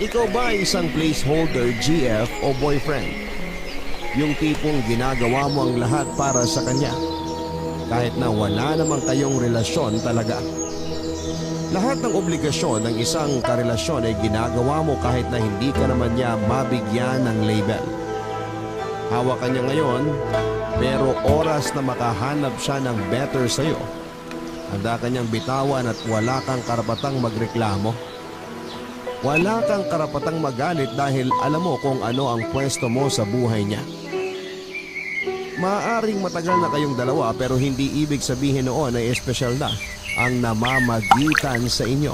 Ikaw ba ay isang placeholder, GF o boyfriend? Yung tipong ginagawa mo ang lahat para sa kanya, kahit na wala namang kayong relasyon talaga. Lahat ng obligasyon ng isang karelasyon ay ginagawa mo kahit na hindi ka naman niya mabigyan ng label. Hawak ka niya ngayon, pero oras na makahanap siya ng better sa'yo, handa ka niyang bitawan at wala kang karapatang magreklamo. Wala kang karapatang magalit dahil alam mo kung ano ang pwesto mo sa buhay niya. Maaaring matagal na kayong dalawa pero hindi ibig sabihin noon ay espesyal na ang namamagitan sa inyo.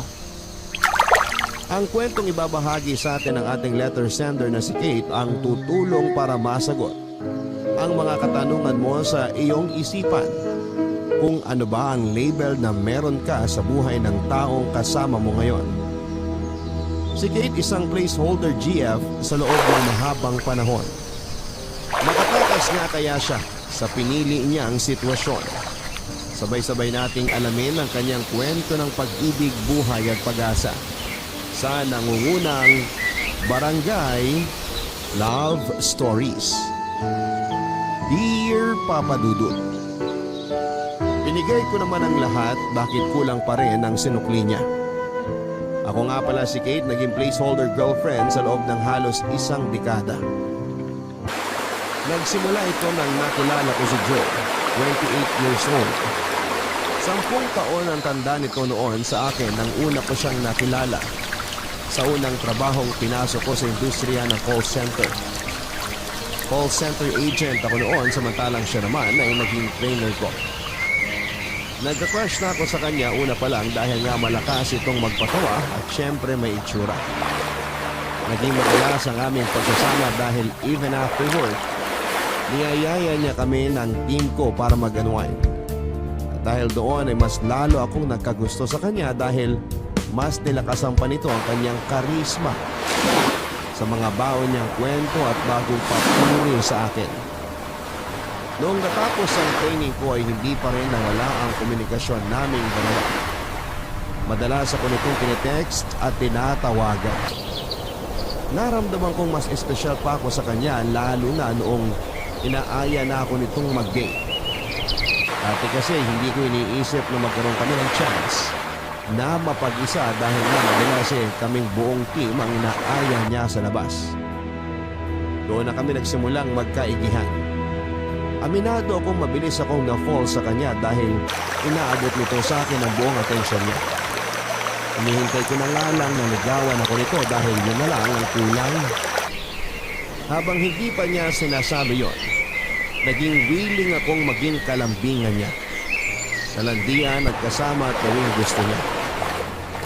Ang kwentong ibabahagi sa atin ng ating letter sender na si Kate ang tutulong para masagot ang mga katanungan mo sa iyong isipan kung ano ba ang label na meron ka sa buhay ng taong kasama mo ngayon. Si Kate isang placeholder, GF, sa loob ng mahabang panahon. Makatakas nga kaya siya sa pinili niyang sitwasyon. Sabay-sabay nating alamin ang kanyang kwento ng pag-ibig, buhay at pag-asa sa nangungunang Barangay Love Stories. Dear Papa Dudut, binigay ko naman ang lahat, bakit kulang pa rin ang sinukli niya? Ako nga pala si Kate, naging placeholder girlfriend sa loob ng halos isang dekada. Nagsimula ito nang nakilala ko si Joe, 28 years old. 10 taon ang tanda nito noon sa akin nang una ko siyang nakilala sa unang trabahong pinasok ko sa industriya ng call center. Call center agent ako noon, samantalang siya naman ay naging trainer ko. Nagka-crush na ako sa kanya una pa lang dahil nga malakas itong magpatawa at syempre may itsura. Naging madalas ang aming pagsasama dahil even after work, niyayaya niya kami ng team ko para mag-unwind. At dahil doon ay mas lalo akong nagkagusto sa kanya dahil mas nilakasan pa nito ang kanyang karisma sa mga baon niyang kwento at bagong papuri sa akin. Noong natapos ang training ko ay hindi pa rin nawala ang komunikasyon naming dalawa. Madalas ako nitong tinetext at tinatawagan. Naramdaman kong mas espesyal pa ako sa kanya lalo na noong inaaya na ako nitong mag-date. Dati kasi hindi ko iniisip na magkaroon kami ng chance na mapag-isa dahil nga madalas kaming buong team ang inaaya niya sa labas. Doon na kami nagsimulang magkaigihan. Aminado akong mabilis akong na-fall sa kanya dahil inaabot nito sa akin ang buong atensyon niya. Hinihintay ko na nga lang na ligawan ako nito dahil yun na lang ang kulang. Habang hindi pa niya sinasabi yon, naging willing akong maging kalambingan niya. Sa landian at kasama at gawing gusto niya.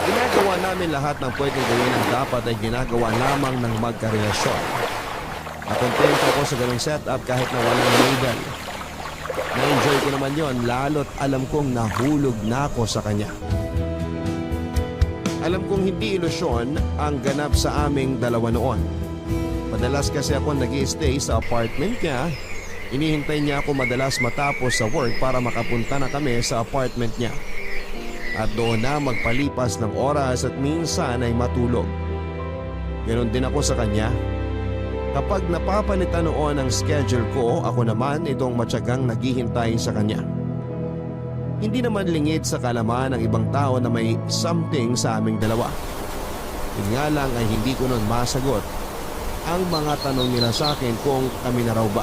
Ginagawa namin lahat ng pwedeng gawin ang dapat ay ginagawa lamang ng magkarelasyon. Nakontento ako sa ganung setup kahit na walang label. Na-enjoy ko naman yon lalo't alam kong nahulog na ako sa kanya. Alam kong hindi ilusyon ang ganap sa aming dalawa noon. Madalas kasi ako nag-i-stay sa apartment niya. Inihintay niya ako madalas matapos sa work para makapunta na kami sa apartment niya. At doon na magpalipas ng oras at minsan ay matulog. Ganon din ako sa kanya. Kapag napapalitan noon ang schedule ko, ako naman itong matyagang naghihintay sa kanya. Hindi naman lingid sa kalaman ng ibang tao na may something sa aming dalawa. Yun nga lang ay hindi ko noon masagot ang mga tanong nila sa akin kung kami na raw ba.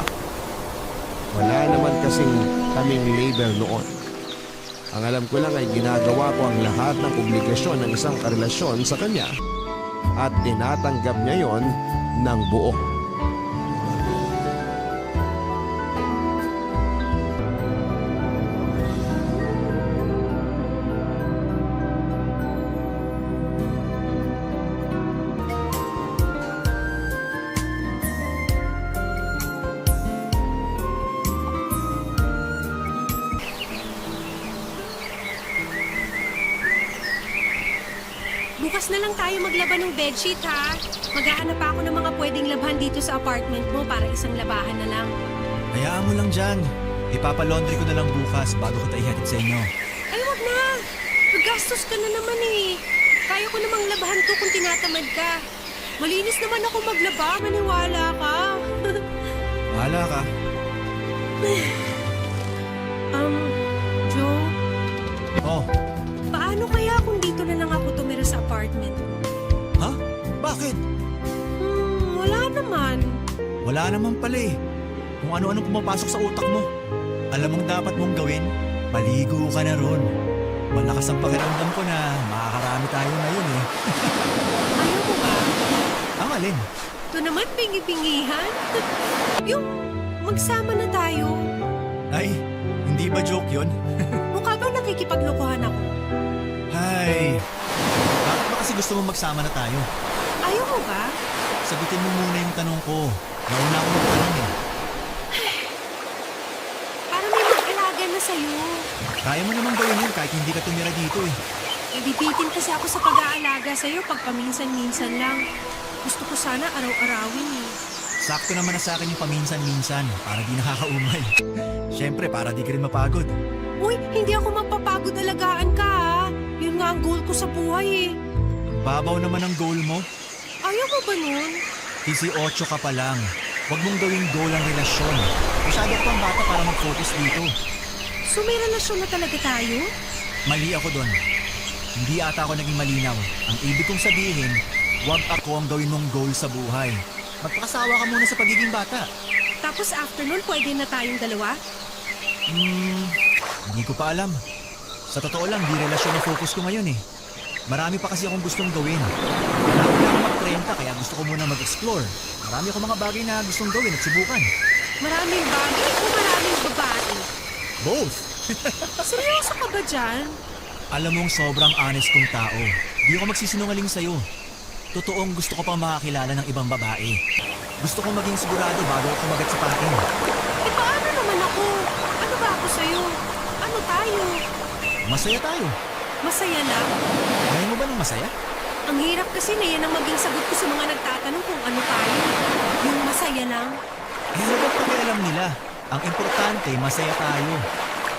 Wala naman kasing kaming label noon. Ang alam ko lang ay ginagawa ko ang lahat ng obligasyon ng isang karelasyon sa kanya at tinatanggap niya yon ng buo. Bukas na lang tayo maglaban ng bedsheet, ha? Maghahanap pa ako ng mga pwedeng labhan dito sa apartment mo para isang labahan na lang. Hayaan mo lang dyan. Ipapalaundry ko na lang bukas bago kita ihatid sa inyo. Ay, wag na! Magastos ka na naman eh. Kaya ko namang labahan to kung tinatamad ka. Malinis naman ako maglaba, maniwala ka. Bahala ka. Joe, Oh, paano kaya kung dito na lang ako tumira sa apartment? ha? Bakit? Wala naman. Wala naman pala eh. Kung ano-ano pumapasok sa utak mo. Alam mong dapat mong gawin, paligo ka na ron. Malakas ang pakiramdam ko na makakarami tayo ngayon eh. Ayaw mo ba? Ang alin? Ito naman, pingi-pingihan. Yung magsama na tayo. Ay, hindi ba joke yun? Mukha bang nakikipaglokohan ako? Ay, bakit ba kasi gusto mong magsama na tayo? Ayaw mo ba? Sagutin mo muna yung tanong ko. Nauna ako magtanong eh. Para may mag-alaga na sa'yo. Kaya mo namang gawin yun kahit hindi ka tumira dito eh. Nabibitin kasi ako sa pag-aalaga sa'yo pag paminsan-minsan lang. Gusto ko sana araw-arawin eh. Sakto naman na sa akin yung paminsan-minsan para di nakakaumay. Siyempre, para di ka rin mapagod. Uy, hindi ako mapapagod alagaan ka ha. Yun nga ang goal ko sa buhay eh. Babaw naman ang goal mo. Ayaw mo ba nun? 18 ka pa lang. Huwag mong gawing goal ang relasyon. Masyado ka pang bata para mag-focus dito. So may relasyon na talaga tayo? Mali ako doon. Hindi ata ako naging malinaw. Ang ibig kong sabihin, huwag ako ang gawin mong goal sa buhay. Magpakasawa ka muna sa pagiging bata. Tapos after nun, pwede na tayong dalawa? Hindi ko pa alam. Sa totoo lang, di relasyon ang focus ko ngayon eh. Marami pa kasi akong gustong gawin. Marami na akong mag-30 kaya gusto ko muna mag-explore. Marami akong mga bagay na gustong gawin at subukan. Maraming bagay o maraming babae? Both! Seryoso ka ba dyan? Alam mong sobrang honest kong tao. Di ako magsisinungaling sa'yo. Totoong gusto ko pang makakilala ng ibang babae. Gusto kong maging sigurado bago ako kumagat sa pakin. Eh paano naman ako? Ano ba ako sa'yo? Ano tayo? Masaya tayo. Masaya na? Ayaw mo ba ng masaya? Ang hirap kasi na yan ang maging sagot ko sa mga nagtatanong kung ano tayo. Yung masaya lang. Eh, ano ba pakialam nila? Ang importante, masaya tayo.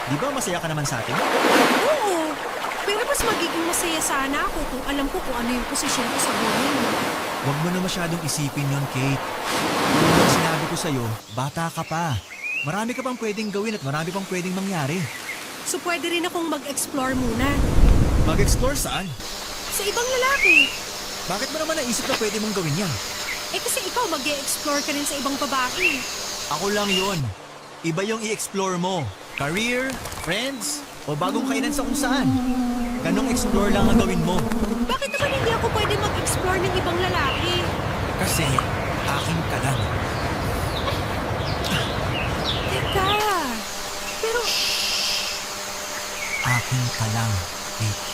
Di ba masaya ka naman sa atin? Oo. Pero mas magiging masaya sana ako kung alam ko kung ano yung posisyon ko sa buhay mo. Huwag mo na masyadong isipin yon, Kate. Yung mga sinabi ko sa'yo, bata ka pa. Marami ka pang pwedeng gawin at marami pang pwedeng mangyari. So pwede rin akong mag-explore muna. Mag-explore saan? Sa ibang lalaki. Bakit mo naman naisip na pwede mong gawin yan? Eh kasi ikaw mag-e-explore ka rin sa ibang babae. Ako lang yon. Iba yung i-explore mo. Career, friends, o bagong kainan sa kung saan. Ganong explore lang ang gawin mo. Bakit naman hindi ako pwede mag-explore ng ibang lalaki? Kasi akin ka lang. Teka. Pero Akin ka lang, Kate.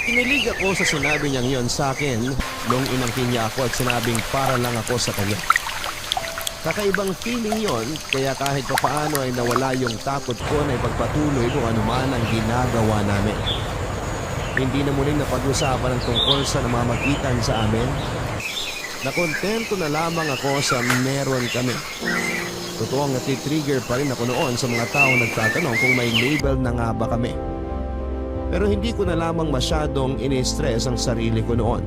Kinilig ako sa sinabi niyang yon sa akin nung inangkin niya ako at sinabing para lang ako sa kanya. Kakaibang feeling yon, kaya kahit papaano ay nawala yung takot ko na ipagpatuloy kung anuman ang ginagawa namin. Hindi na muling napag-usapan ang tungkol sa namamagitan sa amin. Nakontento na lamang ako sa meron kami. Totoong natitrigger pa rin ako noon sa mga taong nagtatanong kung may label na nga ba kami. Pero hindi ko na lamang masyadong ini-stress ang sarili ko noon.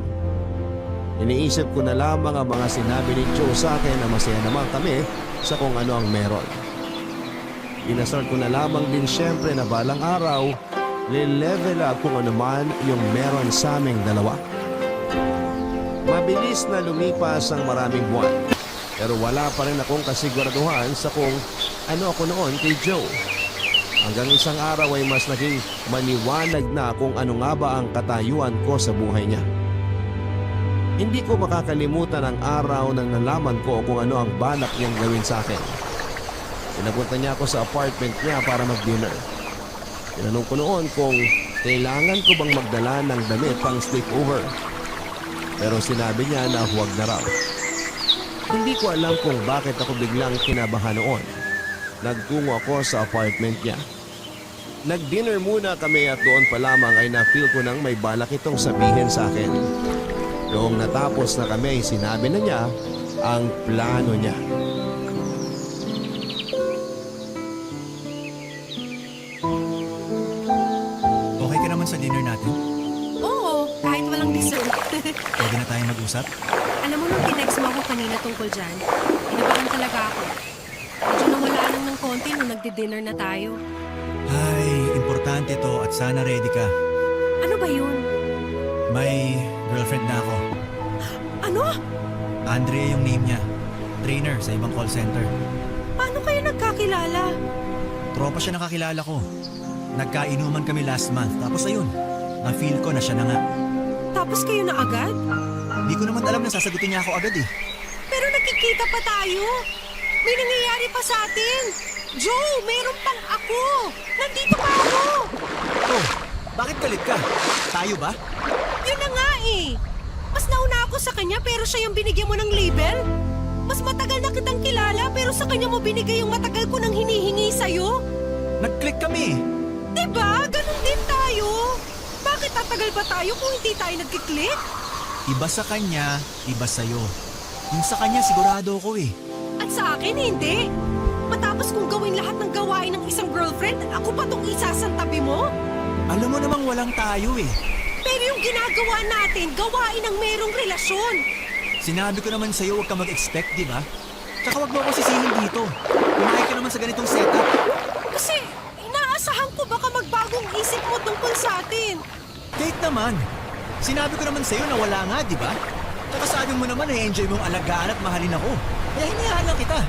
Iniisip ko na lamang ang mga sinabi ni Joe sa akin na masaya naman kami sa kung ano ang meron. Inasal ko na lamang din syempre na balang araw, le-level up kung ano man yung meron sa aming dalawa. Mabilis na lumipas ang maraming buwan, pero wala pa rin akong kasiguraduhan sa kung ano ako noon kay Joe. Hanggang isang araw ay mas naging maliwanag na kung ano nga ba ang katayuan ko sa buhay niya. Hindi ko makakalimutan ang araw nang nalaman ko kung ano ang balak niyang gawin sa akin. Pinapunta niya ako sa apartment niya para mag-dinner. Tinanong ko noon kung kailangan ko bang magdala ng damit pang sleepover. Pero sinabi niya na huwag na raw. Hindi ko alam kung bakit ako biglang kinabahan noon. Nagtungo ako sa apartment niya. Nag-dinner muna kami at doon pa lamang ay na-feel ko nang may balak itong sabihin sa akin. Noong natapos na kami ay sinabi na niya ang plano niya. naman sa dinner natin? Oo, kahit walang dessert. Pwede na tayong mag-usap? Alam mo nung tinext mo ako kanina tungkol dyan, inabahan talaga ako. Medyo nawala lang ng konti nung nagdi-dinner na tayo. Ay, importante to at sana ready ka. Ano ba yun? May girlfriend na ako. Ano? Andrea yung name niya. Trainer sa ibang call center. Paano kayo nagkakilala? Tropa siya nakakilala ko. Nagkainuman kami last month. Tapos ayun, na-feel ko na siya na nga. Tapos kayo na agad? Hindi ko naman alam na sasagutin niya ako agad eh. Pero nakikita pa tayo. May nangyayari pa sa atin. Joe, meron pang ako. Nandito pa ako. Oh, bakit galit ka? Tayo ba? Yun na nga eh. Mas nauna ako sa kanya pero siya yung binigyan mo ng label. Mas matagal na kitang kilala pero sa kanya mo binigay yung matagal ko nang hinihingi sa'yo. Nag-click kami. Diba? Ganon din tayo. Bakit tatagal pa tayo kung hindi tayo nagkiklik? Iba sa kanya, iba sa'yo. Yung sa kanya sigurado ko eh. At sa akin, hindi. Matapos kong gawin lahat ng gawain ng isang girlfriend, ako pa tong isasantabi mo? Alam mo namang walang tayo eh. Pero yung ginagawa natin, gawain ng merong relasyon. Sinabi ko naman sa'yo huwag ka mag-expect, di ba? Tsaka huwag mo ako sisingin dito. Pumayag ka naman sa ganitong setup. Kasi inaasahan ko baka magbagong isip mo tungkol sa atin. Kahit naman. Sinabi ko naman sa'yo na wala nga, di ba? Tsaka sabi mo naman na enjoy mong alagaan at mahalin ako. Kaya hinayaan lang kita.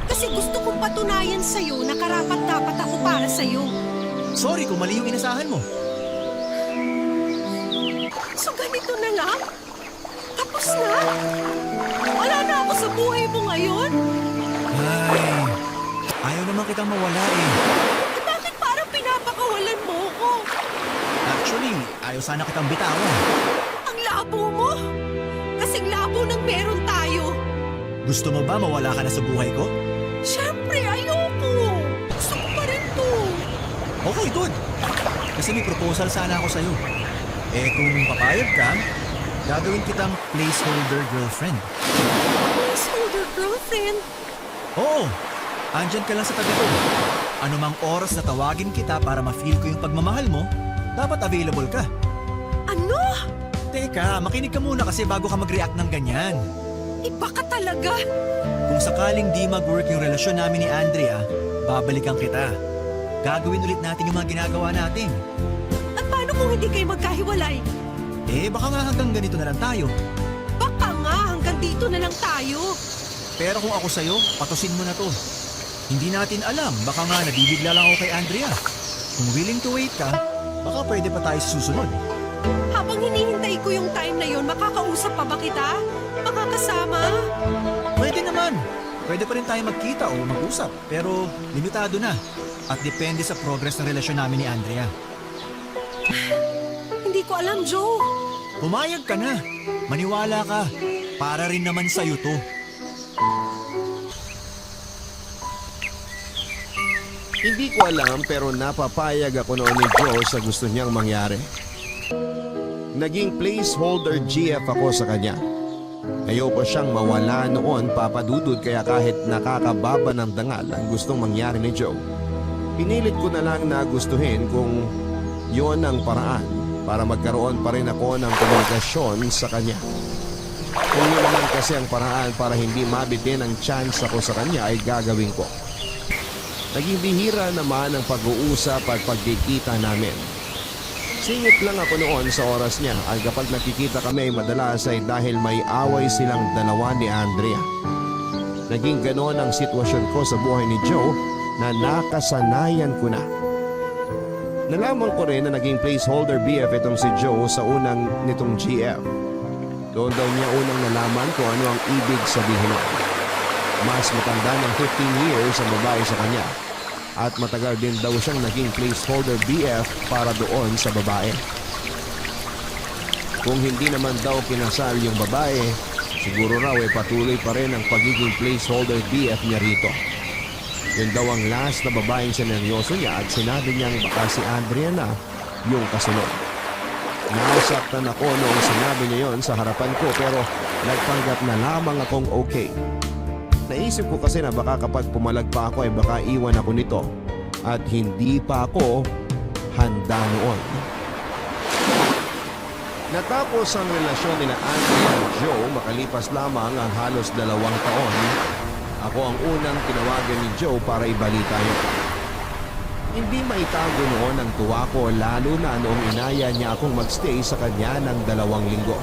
Kasi gusto kong patunayan sa'yo na karapat-dapat ako para sa'yo. Sorry kung mali yung inasahan mo. So ganito na lang? Tapos na? Wala na ako sa buhay mo ngayon? Ay, ayaw naman kitang mawala eh. Eh bakit parang pinapakawalan mo ko? Actually, ayaw sana kitang bitawan. Ang labo mo? Kasing labo ng meron tayo. Gusto mo ba mawala ka na sa buhay ko? Siyempre, ayoko. Gusto ko pa rin to. Okay, good. Kasi may proposal sana ako sa'yo. Eh kung papayag ka, gagawin kitang placeholder girlfriend. Placeholder girlfriend? Oo, andyan ka lang sa tabi ko. Anumang oras na tawagin kita para ma-feel ko yung pagmamahal mo, dapat available ka. Ano? Teka, makinig ka muna kasi bago ka mag-react ng ganyan. Iba ka talaga. Kung sakaling di mag-work yung relasyon namin ni Andrea, babalikan kita. Gagawin ulit natin yung mga ginagawa natin. At paano kung hindi kayo magkahiwalay? Eh, baka nga hanggang ganito na lang tayo. Baka nga hanggang dito na lang tayo. Pero kung ako sa'yo, patusin mo na to. Hindi natin alam, baka nga nabibigla lang ako kay Andrea. Kung willing to wait ka, baka pwede pa tayo sa susunod. Habang hinihintay ko yung time na yon, makakausap pa ba kita? Makakasama? Pwede naman. Pwede pa rin tayo magkita o mag-usap. Pero limitado na. At depende sa progress ng relasyon namin ni Andrea. Hindi ko alam, Joe. Pumayag ka na. Maniwala ka. Para rin naman sa'yo to. Hindi ko alam pero napapayag ako noon ni Joe sa gusto niyang mangyari. Naging placeholder GF ako sa kanya. Ayoko siyang mawala noon, Papa Dudut, kaya kahit nakakababa ng dangal ang gustong mangyari ni Joe, pinilit ko na lang na gustuhin kung yon ang paraan para magkaroon pa rin ako ng komunikasyon sa kanya. Kung yun naman kasi ang paraan para hindi mabitin ang chance ako sa kanya ay gagawin ko. Naging bihira naman ang pag-uusap at pagkikita namin. Singit lang ako noon sa oras niya at kapag nakikita kami madalas ay dahil may away silang dalawa ni Andrea. Naging ganon ang sitwasyon ko sa buhay ni Joe na nakasanayan ko na. Nalaman ko rin na naging placeholder BF itong si Joe sa unang nitong GF. Doon daw niya unang nalaman kung ano ang ibig sabihin nun. Mas matanda ng 15 years ang babae sa kanya at matagal din daw siyang naging placeholder BF para doon sa babae. Kung hindi naman daw kinasal yung babae, siguro raw ay patuloy pa rin ang pagiging placeholder BF niya rito. Yun daw ang last na babaeng sineryoso niya at sinabi niyang baka si Andrea na yung kasunod. Nasaktan ako noong sinabi niya yon sa harapan ko pero nagpanggap na lamang akong okay. Naisip ko kasi na baka kapag pumalag pa ako ay baka iwan ako nito at hindi pa ako handa noon. Natapos ang relasyon ni Andrea at Joe makalipas lamang ang halos 2 taon. Ako ang unang tinawagan ni Joe para ibalita niya. Hindi maitago noon ang tuwa ko lalo na noong inaya niya akong magstay sa kanya ng 2 linggo.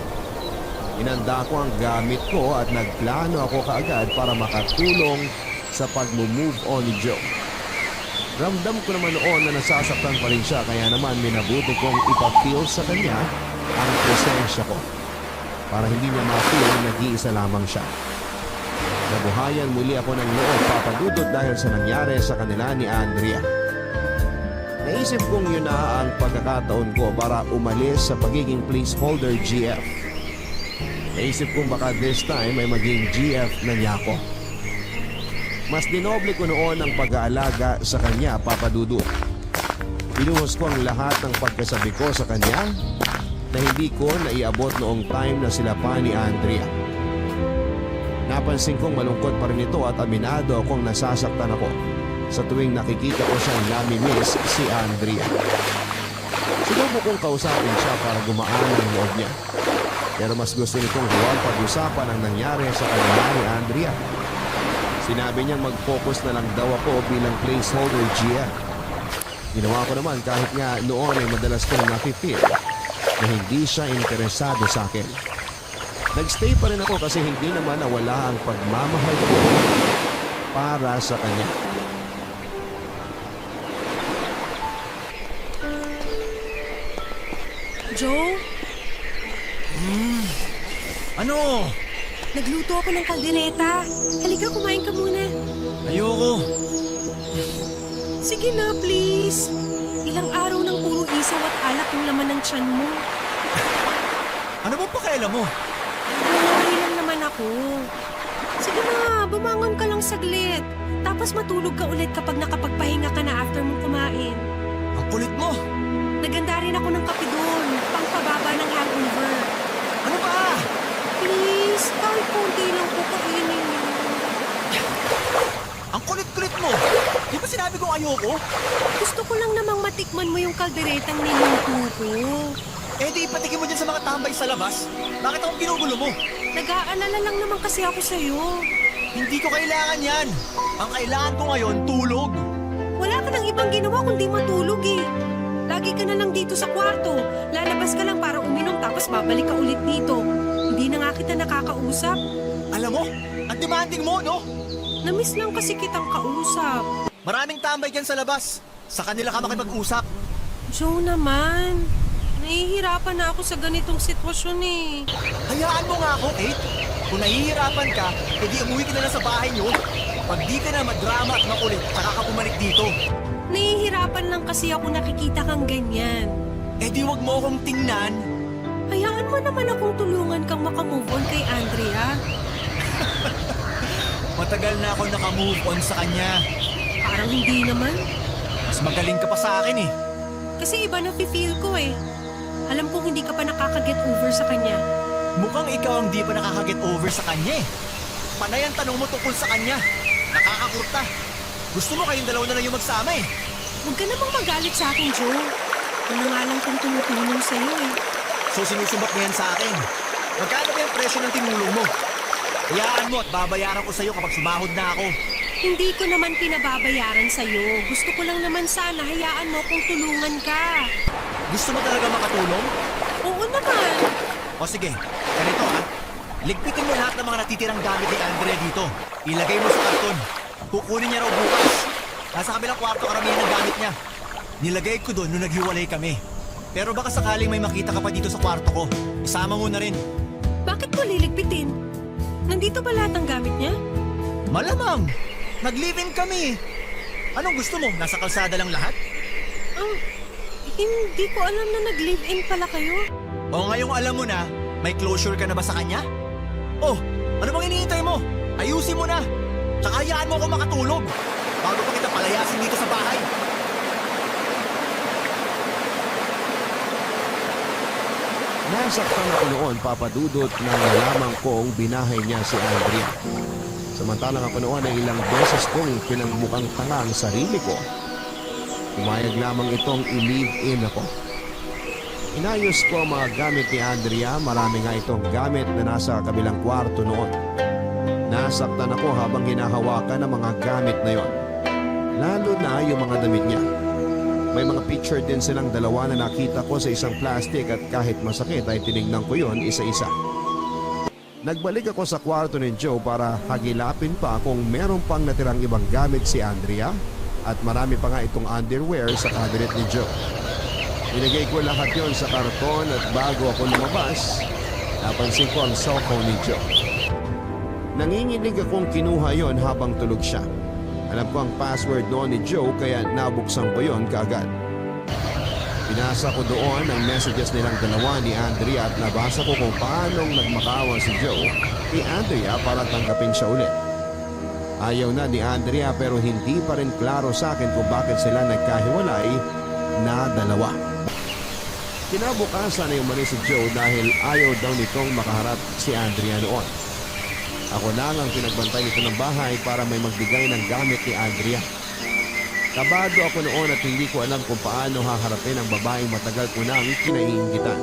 Inanda ko ang gamit ko at nagplano ako kaagad para makatulong sa pag-move on ni Joe. Ramdam ko naman noon na nasasaktan pa rin siya kaya naman minabuti kong ipapil sa kanya ang presensya ko para hindi niya ma-feel na nag-iisa lamang siya. Nabuhayan muli ako ng loob papadudot dahil sa nangyari sa kanila ni Andrea. Naisip kong yun na ang pagkakataon ko para umalis sa pagiging placeholder GF. Naisip kong baka this time ay maging GF na niya ako. Mas dinoble ko noon ang pag-aalaga sa kanya, papadudot. Pinuhos ko ang lahat ng pagkasabi ko sa kanya na hindi ko naiabot noong time na sila pa ni Andrea. Napansin kong malungkot pa rin ito at aminado akong nasasaktan ako sa tuwing nakikita ko siyang nami-miss si Andrea. Sinubo kong kausapin siya para gumaan ang loob niya. Pero mas gusto nitong huwag pag-usapan ang nangyari sa kanila ni Andrea. Sinabi niyang mag-focus na lang daw ako bilang placeholder GF. Ginawa ko naman kahit nga noon ay madalas kong nafe-feel na hindi siya interesado sa akin. Nagstay pa rin ako kasi hindi naman nawala ang pagmamahal ko para sa kanya. Joe, Ano? nagluto ako ng kaldereta. Halika, kumain ka muna. Ayoko. Sige na, please. Ilang araw nang puro isaw at alak yung laman ng tiyan mo. Ano bang pakialam mo? Buhay lang naman ako. Sige na, bumangon ka lang saglit. Tapos matulog ka ulit kapag nakapagpahinga ka na after mong kumain. Ang kulit mo. Naganda rin ako ng kape doon, pangpababa ng hangover. Ano ba? Please, kahit konti lang po kainin niyo. Ang kulit-kulit mo. Di ba sinabi kong ayoko? Gusto ko lang namang matikman mo yung kalderetang niluto ko. Eh di ipatikin mo dyan sa mga tambay sa labas. Bakit akong ginugulo mo? Nag-aalala lang naman kasi ako sa'yo. Hindi ko kailangan yan. Ang kailangan ko ngayon, tulog. Wala ka nang ibang ginawa kundi matulog eh. Lagi ka na lang dito sa kwarto. Lalabas ka lang para uminom tapos babalik ka ulit dito. Hindi na nga kita nakakausap. Alam mo, ang demanding mo, no? Namiss lang kasi kitang kausap. Maraming tambay dyan sa labas. Sa kanila ka makipag-usap. Joe naman, nahihirapan na ako sa ganitong sitwasyon eh. Hayaan mo nga ako, Kate. Kung nahihirapan ka, edi umuwi ka na lang sa bahay niyo. Pag di ka na madrama at makulit, saka ka bumalik dito. Nahihirapan lang kasi ako nakikita kang ganyan. Eh di wag mo akong tingnan. Hayaan mo naman akong tulungan kang makamove on kay Andrea. Matagal na ako nakamove on sa kanya. Parang hindi naman. Mas magaling ka pa sa akin eh. Kasi iba na feel ko eh. Alam kong hindi ka pa nakaka-get over sa kanya. Mukhang ikaw ang di pa nakaka-get over sa kanya eh. Panay ang tanong mo tungkol sa kanya. Nakakakurta. Gusto mo kayong dalawa na lang yung magsama eh. Huwag ka namang magalit sa akin, Joe. Ano nga lang kung tumutulong sa'yo eh. So sinusumbat mo yan sa akin. Magkano ba yung presyo ng tinulong mo? Hayaan mo at babayaran ko sa'yo kapag sumahod na ako. Hindi ko naman pinababayaran sa'yo. Gusto ko lang naman sana hayaan mo kung tulungan ka. Gusto mo talaga makatulong? Oo naman. O sige, ganito ha. Ligpitin mo lahat ng mga natitirang gamit ni Andrea dito. Ilagay mo sa karton. Kukunin niya raw bukas. Nasa kabilang kwarto karamihan ng gamit niya. Nilagay ko doon nung naghiwalay kami. Pero baka sakaling may makita ka pa dito sa kwarto ko. Isama mo na rin. Bakit mo liligpitin? Nandito ba lahat ng gamit niya? Malamang! Nag-live-in kami. Anong gusto mo? Nasa kalsada lang lahat? Hindi ko alam na nag-live-in pala kayo. O ngayong alam mo na, may closure ka na ba sa kanya? Oh, ano bang iniintay mo? Ayusin mo na. Tsaka hayaan mo ako makatulog. Bago pa kita palayasin dito sa bahay. Nasaktan ako noon, papadudot na nalaman kong binahay niya si Andrea. Samantalang ako noon ay ilang beses kong pinagmukhang tanga ang sarili ko. Pumayag lamang itong i-live-in ako. Inayos ko ang mga gamit ni Andrea. Marami nga itong gamit na nasa kabilang kwarto noon. Nasaktan ako habang hinahawakan ang mga gamit na yon. Lalo na yung mga damit niya. May mga picture din silang dalawa na nakita ko sa isang plastic at kahit masakit ay tinignan ko yon isa-isa. Nagbalik ako sa kwarto ni Joe para hagilapin pa kung meron pang natirang ibang gamit si Andrea at marami pa nga itong underwear sa cabinet ni Joe. Inigay ko lahat yon sa karton at bago ako lumabas, napansin ko ang cellphone ni Joe. Nanginginig akong kinuha yon habang tulog siya. Alam ko ang password noon ni Joe kaya nabuksan ko yon kaagad. Pinasa ko doon ang messages nilang dalawa ni Andrea at nabasa ko kung paanong nagmakawan si Joe kay Andrea para tanggapin siya ulit. Ayaw na ni Andrea pero hindi pa rin klaro sa akin kung bakit sila nagkahiwalay na dalawa. Kinabukasan ay umalis si Joe dahil ayaw daw nitong makaharap si Andrea noon. Ako lang ang pinagbantay nito ng bahay para may magbigay ng gamit ni Andrea. Kabado ako noon at hindi ko alam kung paano haharapin ang babaeng matagal ko nang kinaiingitan.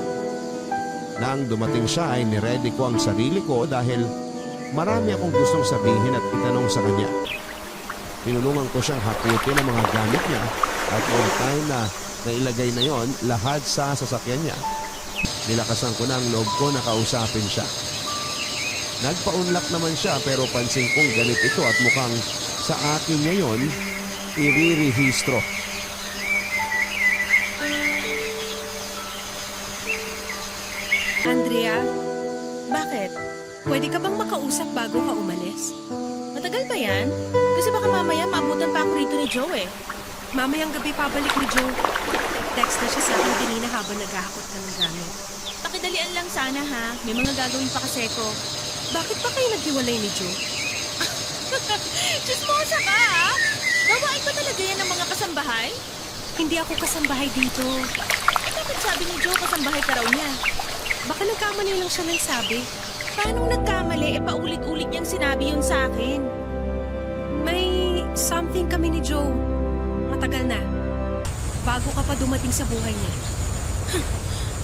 Nang dumating siya ay niready ko ang sarili ko dahil marami akong gustong sabihin at itanong sa kanya. Pinulungan ko siyang haputin ang mga gamit niya at one time na nailagay na yon lahat sa sasakyan niya. Nilakasan ko na ang loob ko na kausapin siya. Nagpaunlak naman siya pero pansin kong galit ito at mukhang sa akin niya yon irirehistro. Andrea, bakit? Pwede ka bang makausap bago ka umalis? Matagal ba yan? Kasi baka mamaya maabutan pa ako rito ni Joe eh. Mamayang gabi pabalik ni Joe. Text na siya sa akin kanina habang naghahakot ka ng gamit. Pakidalian lang sana ha. May mga gagawin pa kasi ko. Bakit pa kayo naghiwalay ni Joe? Chismosa ka ha? Gawain ba talaga yan ng mga kasambahay? Hindi ako kasambahay dito. Bakit sabi ni Joe kasambahay ka raw niya? Baka nagkamali lang siya ng sabi. Paanong nagkamali e paulit-ulit niyang sinabi yun sa akin? May something kami ni Joe. Matagal na. Bago ka pa dumating sa buhay niya.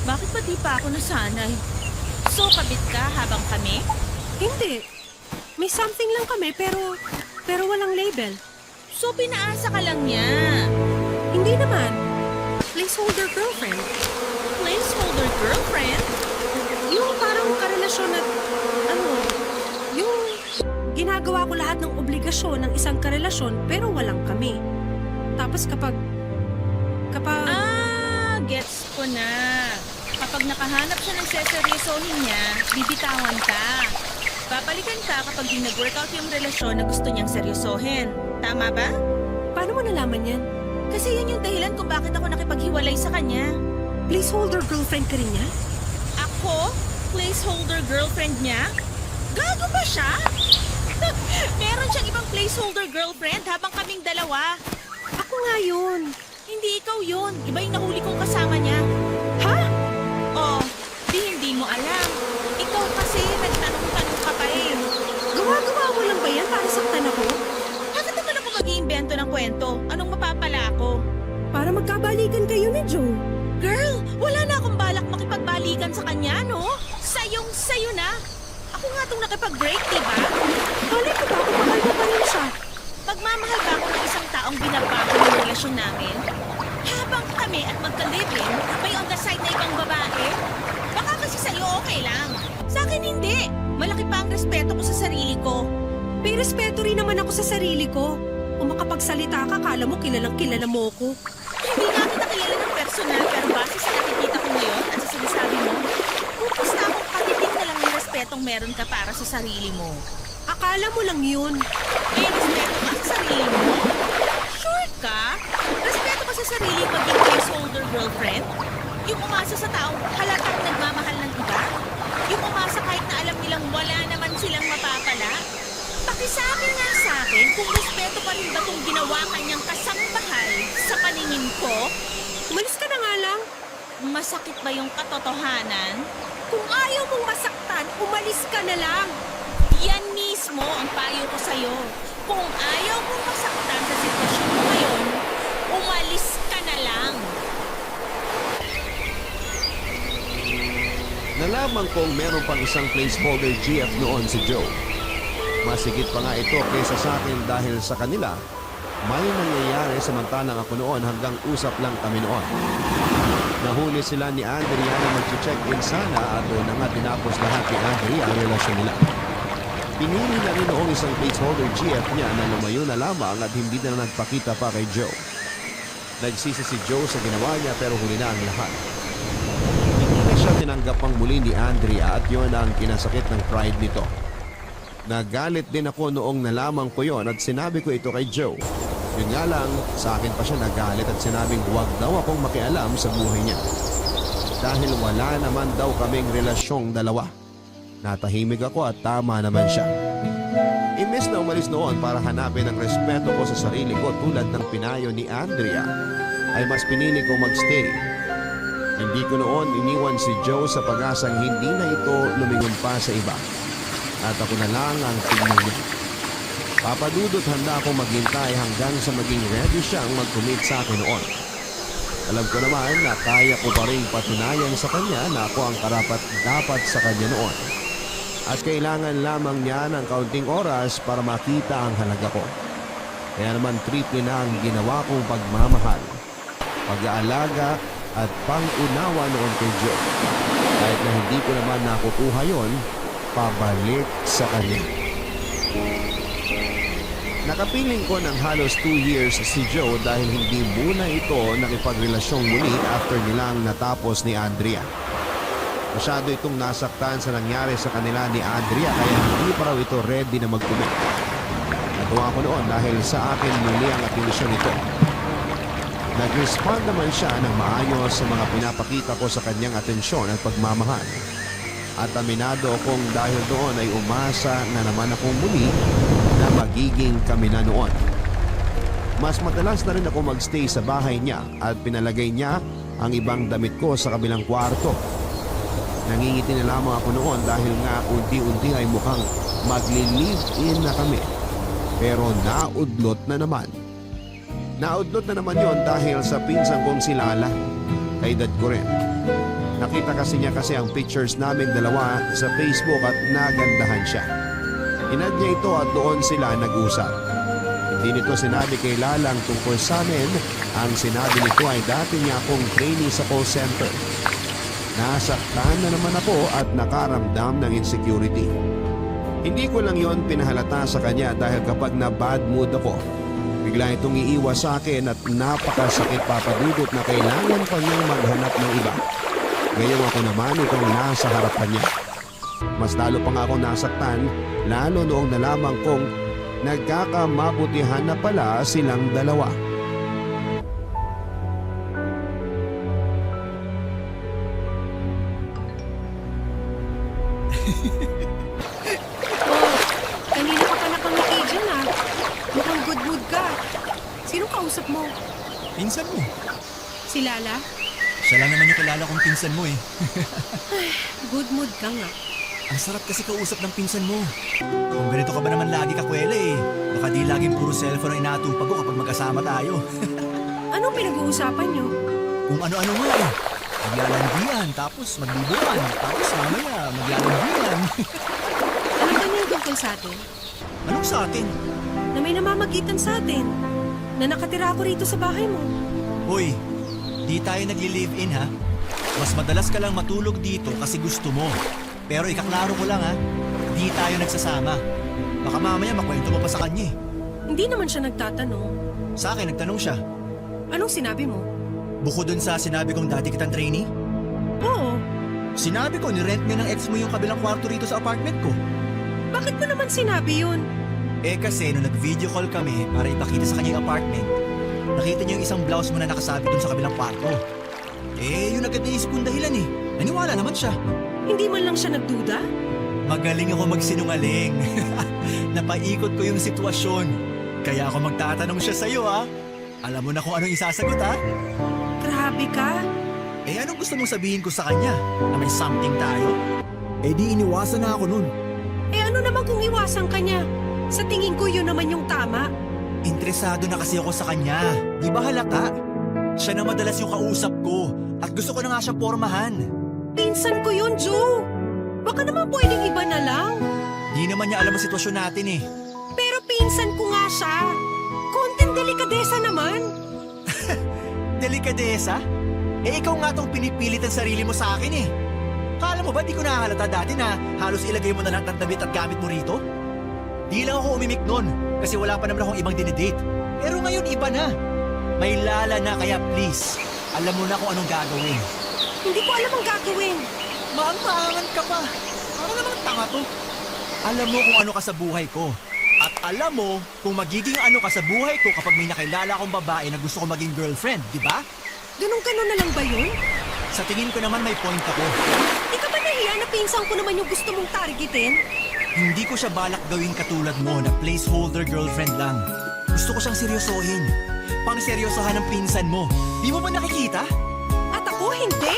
Bakit ba di pa ako nasanay? So kabit ka habang kami? Hindi. May something lang kami pero walang label. So pinaasa ka lang niya. Hindi naman. Placeholder girlfriend. Placeholder girlfriend? Yung parang karelasyon na, yung ginagawa ko lahat ng obligasyon ng isang karelasyon pero walang kami. Tapos kapag, Gets ko na. Kapag nakahanap siya ng seseryosohin niya, bibitawan ka. Babalikan ka kapag di nag-workout yung relasyon na gusto niyang seryosohin. Tama ba? paano mo nalaman yan? Kasi yan yung dahilan kung bakit ako nakipaghiwalay sa kanya. Placeholder girlfriend ka rin niya? Ako? Placeholder girlfriend niya? Gago ba siya? Meron siyang ibang placeholder girlfriend habang kaming dalawa. Ako nga yun. Hindi ikaw yun. Iba yung nahuli kong kasama niya. Ha? Oh, hindi mo alam. Ikaw kasi nagtanong-tanong ka pa eh. Gawa-gawa mo lang ba yan para saktan ako? Bakit naman ako mag-iimbento ng kwento? Anong mapapala ako? Para magkabalikan kayo ni Joe. Girl, wala na akong balak makipagbalikan sa kanya, no? Sayong-sayo na. Ako nga itong nakipag-break, diba? Balik ko ba kung mahal mo pa rin siya? Pagmamahal ba ako ng isang taong binabago ng relasyon namin? Habang kami at magka-live-in, may on the side na ibang babae? Baka kasi sa'yo okay lang. Sa akin hindi. Malaki pa ang respeto ko sa sarili ko. May respeto rin naman ako sa sarili ko. Kung makapagsalita ka, kala mo kilalang kilala mo ko. Hindi nga kita kilala ng personal pero base sa nakikita ko ngayon at sa sinasabi mo, focus na akong katitik na lang yung respetong meron ka para sa sarili mo. Akala mo lang yun. May respeto ka sa sarili mo? Sure ka? Respeto ka sa sarili maging placeholder girlfriend? Yung umasa sa taong halatang nagmamahal ng iba? Yung umasa kahit na alam nilang wala naman silang mapapala? Pakisabi nga sa akin kung respeto pa rin ba itong ginawa kanyang kasambahay sa paningin ko? Umalis ka na nga lang. Masakit ba yung katotohanan? Kung ayaw mong masaktan, umalis ka na lang. Yan mismo ang payo ko sa'yo. Kung ayaw mong masaktan sa sitwasyon mo ngayon, umalis ka na lang. Nalaman kong meron pang isang placeholder GF noon si Joe. Masigit pa nga ito kaysa sa akin dahil sa kanila, may nangyayari samantalang ako noon hanggang usap lang kami noon. Nahuli sila ni Andrea na mag-check-in sana at doon na nga tinapos lahat ni Andrea ang relasyon nila. Pinili na rin noong isang placeholder GF niya na lumayo na lamang at hindi na nagpakita pa kay Joe. Nagsisi si Joe sa ginawa niya pero huli na ang lahat. Hindi na siya tinanggap pang muli ni Andrea at yun ang kinasakit ng pride nito. Nagalit din ako noong nalaman ko yon at sinabi ko ito kay Joe. Yun nga lang, sa akin pa siya nagalit at sinabing huwag daw akong makialam sa buhay niya. Dahil wala naman daw kaming relasyong dalawa. Natahimik ako at tama naman siya. Imbes na umalis noon para hanapin ang respeto ko sa sarili ko tulad ng pinayo ni Andrea, ay mas pinili ko magstay. Hindi ko noon iniwan si Joe sa pag-asang hindi na ito lumingon pa sa iba. At ako na lang ang tingnan niya. Papadudot handa akong maghintay hanggang sa maging ready siyang mag-commit sa akin noon. Alam ko naman na kaya ko pa rin patunayan sa kanya na ako ang karapat-dapat sa kanya noon. At kailangan lamang niya ng kaunting oras para makita ang halaga ko. Kaya naman triple na ang ginawa kong pagmamahal, pag-aalaga at pang-unawa noon kay Joe. Kahit na hindi ko naman nakukuha yon, pabalik sa kanya. Nakapiling ko ng halos 2 years si Joe dahil hindi muna ito nakipagrelasyon muli after nilang natapos ni Andrea. Masyado itong nasaktan sa nangyari sa kanila ni Andrea kaya hindi pa raw ito ready na mag-commit. Natuwa ko noon dahil sa akin muli ang atensyon nito. Nag-respond naman siya ng maayos sa mga pinapakita ko sa kanyang atensyon at pagmamahal. At aminado akong dahil doon ay umasa na naman akong muli na magiging kami na noon. Mas madalas na rin ako magstay sa bahay niya at pinalagay niya ang ibang damit ko sa kabilang kwarto. Nangingiti na lamang ako noon dahil nga unti-unti ay mukhang magli-live-in na kami. Pero naudlot na naman. Naudlot na naman yon dahil sa pinsan kong si Lala. Kaedad ko rin. Nakita kasi niya ang pictures namin dalawa sa Facebook at nagandahan siya. Inad niya ito at doon sila nag-usap. Hindi nito sinabi kay Lalang tungkol sa amin. Ang sinabi nito ay dati niya akong trainee sa call center. Nasaktan na naman ako at nakaramdam ng insecurity. Hindi ko lang yon pinahalata sa kanya dahil kapag na bad mood ako, bigla itong iiwas sa akin at napakasakit papadudot na kailangan pa niyang maghanap ng iba. Ngayong ako naman itong nasa harapan niya. Mas lalo pa nga ako nasaktan, lalo noong nalaman kong nagkakamabutihan na pala silang dalawa. Kanina ka pa nakangiti dyan ah. Mukhang good mood ka. Sino kausap mo? Pinsan mo. Si Lala? Siya lang naman yung kilala kong pinsan mo eh. Good mood ka nga. Ang sarap kasi kausap ng pinsan mo. Kung ganito ka ba naman lagi kakwela eh. Baka di laging puro cellphone ang inatupag ko kapag magkasama tayo. Anong pinag-uusapan niyo? Kung ano-ano nga eh. Maglalandian, tapos magbibuan, tapos mamaya maglalandian. Ano ba niyan tungkol sa atin? Anong sa atin? Na may namamagitan sa atin. Na nakatira ako rito sa bahay mo. Hoy, di tayo nagli-live-in ha. Mas madalas ka lang matulog dito kasi gusto mo. Pero ikaklaro ko lang ha, di tayo nagsasama. Baka mamaya makwento mo pa sa kanya eh. Hindi naman siya nagtatanong. Sa akin nagtanong siya. Anong sinabi mo? Bukod dun sa sinabi kong dati kitang trainee, Oo. sinabi ko ni-rent nga ng ex mo yung kabilang kwarto rito sa apartment ko. Bakit mo naman sinabi yun? Eh kasi nung nag-video call kami para ipakita sa kanya yung apartment, nakita niya yung isang blouse mo na nakasabi dun sa kabilang kwarto. Eh, yun agad naisip kong dahilan eh. Naniwala naman siya. Hindi man lang siya nagduda? Magaling ako magsinungaling. Napaikot ko yung sitwasyon. Kaya ako magtatanong siya sa'yo ha. Alam mo na kung anong isasagot ha? Grabe ka. Eh anong gusto mong sabihin ko sa kanya? Na may something tayo? Eh di iniwasan na ako nun. Eh ano naman kung iwasan ka niya? Sa tingin ko yun naman yung tama. Interesado na kasi ako sa kanya. Di ba halata? Siya na madalas yung kausap ko. At gusto ko na nga siyang pormahan. Pinsan ko yun, Joe. Baka naman pwedeng iba na lang. Di naman niya alam ang sitwasyon natin eh. Pero pinsan ko nga siya. Konting delikadesa naman. Delikadesa? Eh ikaw nga tong pinipilit ang sarili mo sa akin eh. Kala mo ba di ko nahalata dati na halos ilagay mo na lahat ng damit at gamit mo rito? Di lang ako umimik nun kasi wala pa naman akong ibang dinidate. Pero ngayon iba na. May Lala na kaya please, alam mo na kung anong gagawin. Hindi ko alam ang gagawin. Maang-maangan ka pa. Parang namang tanga to. Alam mo kung ano ka sa buhay ko. At alam mo kung magiging ano ka sa buhay ko kapag may nakilala akong babae na gusto ko maging girlfriend, di ba? Ganun-ganon na lang ba yun? Sa tingin ko naman may point ako. Di ka ba nahiya na pinsan ko naman yung gusto mong targetin? Hindi ko siya balak gawing katulad mo na placeholder girlfriend lang. Gusto ko siyang seryosohin. Pang-seryosohan ng pinsan mo. Di mo ba nakikita? At ako, hindi.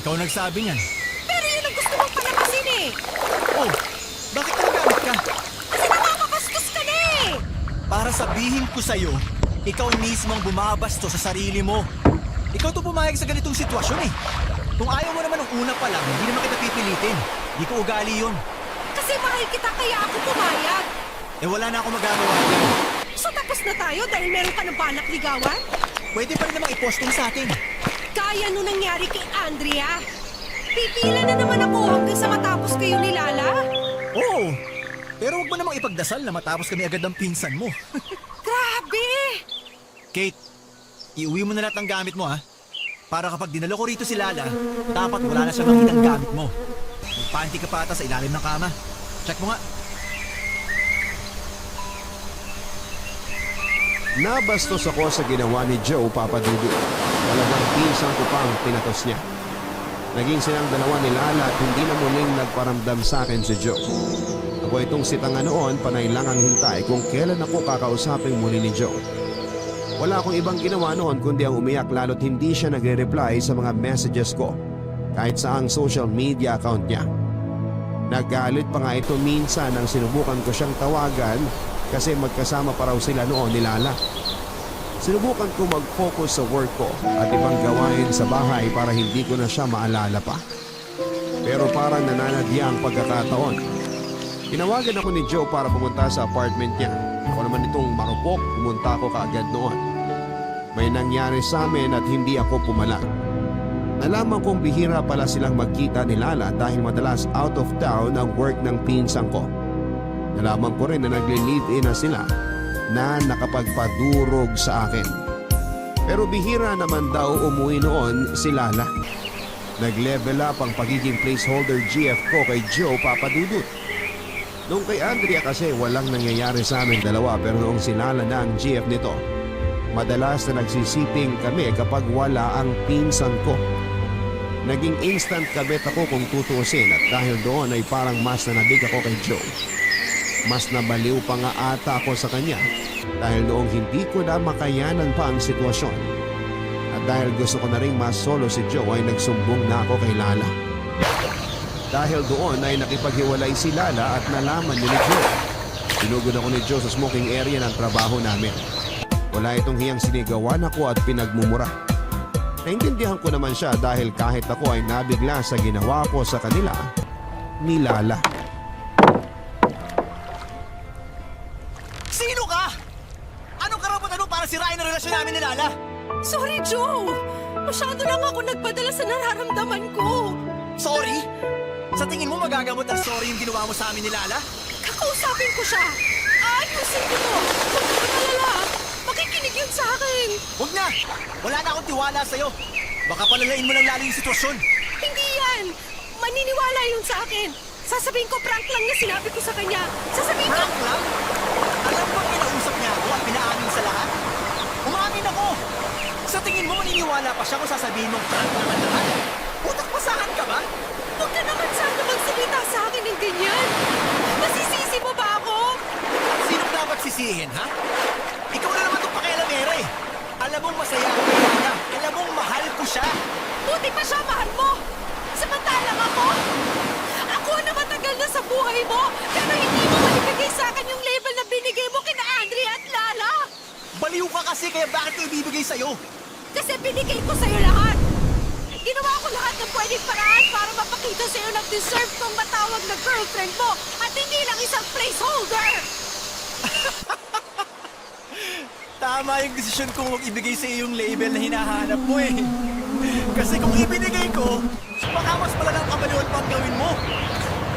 Ikaw nagsabi niyan. Pero yun ang gusto mong palakasin eh. Oh, bakit nagagamit ka? Kasi nakakabastos ka na eh. Para sabihin ko sa'yo, ikaw mismo ang bumabasto sa sarili mo. Ikaw to pumayag sa ganitong sitwasyon eh. Kung ayaw mo naman ng una pa lang, hindi naman kita pipilitin. Di ko ugali yun. Kasi mahal kita kaya ako pumayag. Eh wala na ako magagawa dyan. So tapos na tayo dahil meron ka ng balak ligawan? Pwede pa rin namang i-posting sa atin. Kaya nung nangyari kay Andrea. Pipila na naman ako hanggang sa matapos kayo ni Lala. Oo, pero wag mo namang ipagdasal na matapos kami agad ng pinsan mo. Grabe! Kate, iuwi mo na lahat ng gamit mo ha. Para kapag dinalo ko rito si Lala, dapat wala na siya makitang gamit mo. Magpanty ka pa ata sa ilalim ng kama. Check mo nga. Nabastos ako sa ginawa ni Joe, Papa Dudu. Talagang pinsan ko pang pinatos niya. Naging silang dalawa ni Lala at hindi na muling nagparamdam sa akin si Joe. Ako itong sitanga noon, panay lang ang hintay kung kailan ako kakausapin muli ni Joe. Wala akong ibang ginawa noon kundi ang umiyak lalo't hindi siya nagre-reply sa mga messages ko kahit sa ang social media account niya. Naggalit pa nga ito minsan nang sinubukan ko siyang tawagan kasi magkasama pa raw sila noon ni Lala. Sinubukan ko mag-focus sa work ko at ibang gawain sa bahay para hindi ko na siya maalala pa. Pero parang nananadya ang pagkakataon. Tinawagan ako ni Joe para pumunta sa apartment niya. Ako naman itong marupok, pumunta ako kaagad noon. May nangyari sa amin at hindi ako pumalag. Nalaman kong bihira pala silang magkita ni Lala dahil madalas out of town ang work ng pinsan ko. Nalaman ko rin na nagli-live-in na sila na nakapagpadurog sa akin. Pero bihira naman daw umuwi noon si Lala. Nag-level up ang pagiging placeholder GF ko kay Joe, Papa Dudut. Nung kay Andrea kasi walang nangyayari sa amin dalawa pero noong si Lala na ang GF nito, madalas na nagsisiping kami kapag wala ang pinsan ko. Naging instant kabit ako kung tutuusin at dahil doon ay parang mas nanabig ako kay Joe. Mas nabaliw pa nga ata ako sa kanya dahil noong hindi ko na makayanan pa ang sitwasyon. At dahil gusto ko na rin mas solo si Joe ay nagsumbong na ako kay Lala. Dahil doon ay nakipaghiwalay si Lala at nalaman niya ni Joe. Tinugod ako ni Joe sa smoking area ng trabaho namin. Wala itong hiyang sinigawan ako at pinagmumura. Naintindihan ko naman siya dahil kahit ako ay nabigla sa ginawa ko sa kanila ni Lala. Sino ka? Anong karapatan mo para sirain ang relasyon namin ni Lala? Sorry, Joe! Masyado lang ako nagpadala sa nararamdaman ko. Sorry? Sa tingin mo magagamot ang sorry yung ginawa mo sa amin ni Lala? Kakausapin ko siya. Ayusin ko to. Huwag ka malala. Makikinig yun sa akin. Huwag na! Wala na akong tiwala sa'yo. Baka palalain mo lang lalo yung sitwasyon. Hindi yan. Maniniwala yun sa akin. Sasabihin ko prank lang na sinabi ko sa kanya. Sasabihin ko... Prank lang? Alam mo kinausap niya ako at pinaamin sa lahat? Umamin ako! Sa tingin mo maniniwala pa siya kung sasabihin mong prank naman lahat? Utak pasahan ka ba? Huwag ka naman sana magsalita sa akin ng ganyan. Masisisi mo ba ako? Sinong dapat sisihin, ha? Ikaw na naman itong pakialamera eh. Alam mong masaya ako kay Lala. Alam mong mahal ko siya. Buti pa siya mahal mo. Samantalang ako. Ako na matagal na sa buhay mo. Pero hindi mo maibigay sa akin yung label na binigay mo kina Andrea at Lala. Baliw ka kasi kaya bakit ko ibibigay sa'yo? Kasi binigay ko sa'yo lahat. Ginawa ko lahat ng pwedeng paraan para mapakita sa'yo na deserve kong matawag na girlfriend mo at hindi lang isang placeholder! Tama yung desisyon kong huwag ibigay sa iyo yung label na hinahanap mo eh. Kasi kung ibinigay ko, baka mas malalang kamaliwan pa ang gawin mo.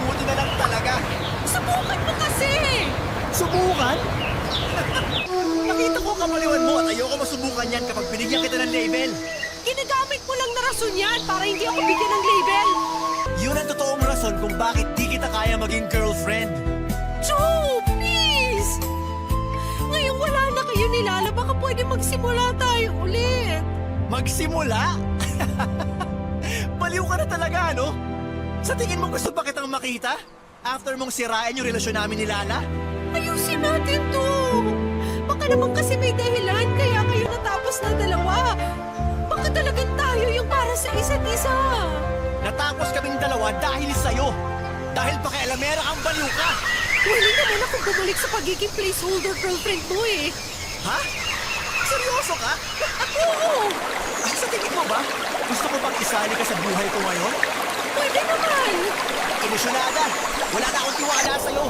Buti na lang talaga. Subukan mo kasi! Subukan? Nakita ko ang kamaliwan mo at ayoko masubukan yan kapag binigyan kita ng label. Ginagamit mo lang na rason yan para hindi ako bigyan ng label! Yun ang totoong rason kung bakit di kita kaya maging girlfriend. Joe, please! Ngayong wala na kayo ni Lala, baka pwede magsimula tayo ulit. Magsimula? Baliw ka na talaga, no? Sa tingin mo gusto pa kitang makita? After mong sirain yung relasyon namin ni Lala? Ayusin natin to! Baka naman kasi may dahilan kaya kayo natapos na dalawa. Baka talagang tayo yung para sa isa't isa. Natapos kaming dalawa dahil sa'yo. Dahil pakialamera kang baliw ka. Wala naman akong bumalik sa pagiging placeholder girlfriend mo eh. Ha? Seryoso ka? Oo! Sa tingin mo ba? Gusto mo bang isali ka sa buhay ko ngayon? Pwede naman! Ilusyonada! Wala na akong tiwala sa'yo.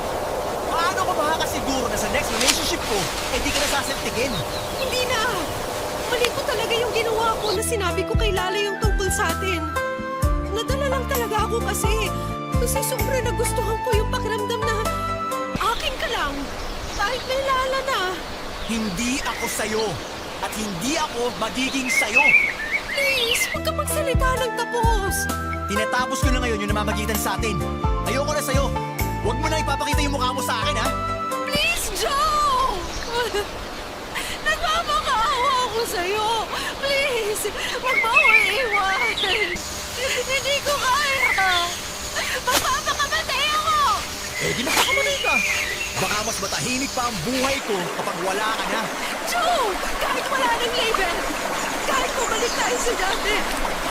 Paano ko makakasiguro na sa next relationship ko, eh di ka nasasaltigin? Hindi na! Mali ko talaga yung ginawa ko na sinabi ko kay Lala yung tungkol sa atin. Nadala lang talaga ako kasi sobrang nagustuhan ko yung pakiramdam na akin ka lang. Kahit may Lala na. Hindi ako sa'yo. At hindi ako magiging sa'yo. Please, huwag ka magsalita ng tapos. Tinatapos ko na ngayon yung namamagitan sa atin. Ayoko na sa'yo. Huwag mo na ipapakita yung mukha mo sa akin, ha? Please, Joe! Nagmamakaawa ako sa'yo. Please, huwag mo ako iiwan. Hindi ko kaya. Magpapakamatay ako! Eh di magpakamatay ka. Baka mas matahimik pa ang buhay ko kapag wala ka na. Joe! Kahit wala ng label, kahit bumalik tayo sa dati,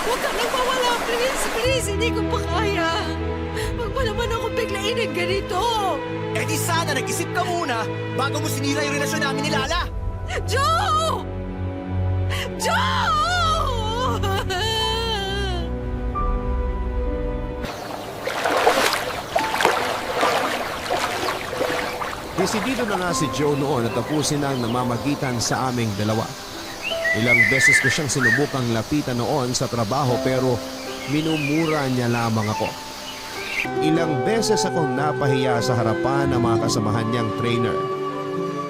huwag ka nang mawala, please, please, hindi ko pa kaya. Huwag mo naman ako biglain ng ganito. Eh di sana nag-isip ka muna bago mo sinira yung relasyon namin ni Lala. Joe! Joe! Desidido na nga si Joe noon na tapusin ang namamagitan sa aming dalawa. Ilang beses ko siyang sinubukang lapitan noon sa trabaho pero minumura niya lamang ako. Ilang beses akong napahiya sa harapan ng mga kasamahan niyang trainer.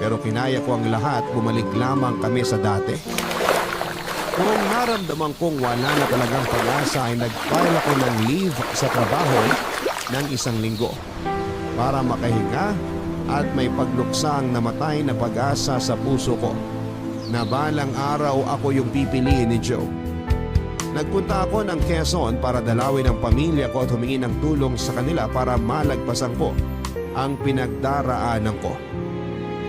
Pero kinaya ko ang lahat, bumalik lamang kami sa dati. Kung naramdaman kong wala na talagang pag-asa ay nag-file ako ng leave sa trabaho ng 1 linggo para makahinga at may pagluksang namatay na pag-asa sa puso ko na balang araw ako yung pipiliin ni Joe. Nagpunta ako ng Quezon para dalawin ang pamilya ko at humingi ng tulong sa kanila para malagpasan ko ang pinagdaraanan ko.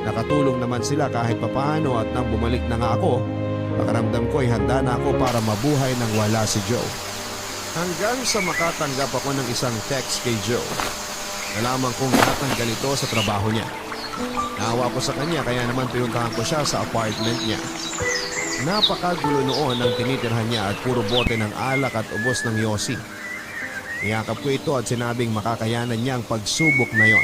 Nakatulong naman sila kahit papaano at nang bumalik na nga ako, pakiramdam ko ay handa na ako para mabuhay nang wala si Joe. Hanggang sa makatanggap ako ng isang text kay Joe. Nalaman kong natanggal ito sa trabaho niya. Naawa ko sa kanya kaya naman pinuntahan ko siya sa apartment niya. Napakagulo noon ang tinitirhan niya at puro bote ng alak at ubos ng yosi. Niyakap ko ito at sinabing makakayanan niya ang pagsubok na yon.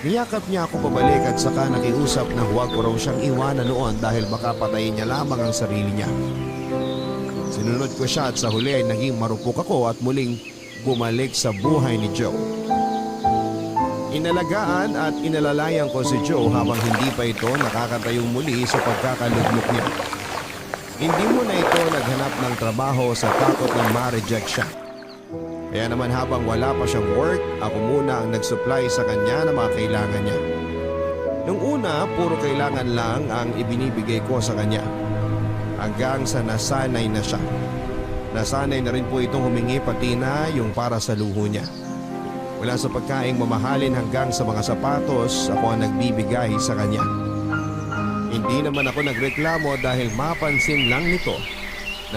Niyakap niya ako pabalik at saka nakiusap na huwag ko raw siyang iwanan noon dahil baka patayin niya lamang ang sarili niya. Sinunod ko siya at sa huli ay naging marupok ako at muling bumalik sa buhay ni Joe. Inalagaan at inalalayan ko si Joe habang hindi pa ito nakakatayong muli sa pagkakalugmok niya. Hindi mo na ito naghanap ng trabaho sa takot ng ma-reject siya. Kaya naman habang wala pa siyang work, ako muna ang nag-supply sa kanya ng mga kailangan niya. Nung una, puro kailangan lang ang ibinibigay ko sa kanya. Hanggang sa nasanay na siya. Nasanay na rin po itong humingi pati na yung para sa luho niya. Wala sa pagkaing mamahalin hanggang sa mga sapatos, ako ang nagbibigay sa kanya. Hindi naman ako nagreklamo dahil mapansin lang nito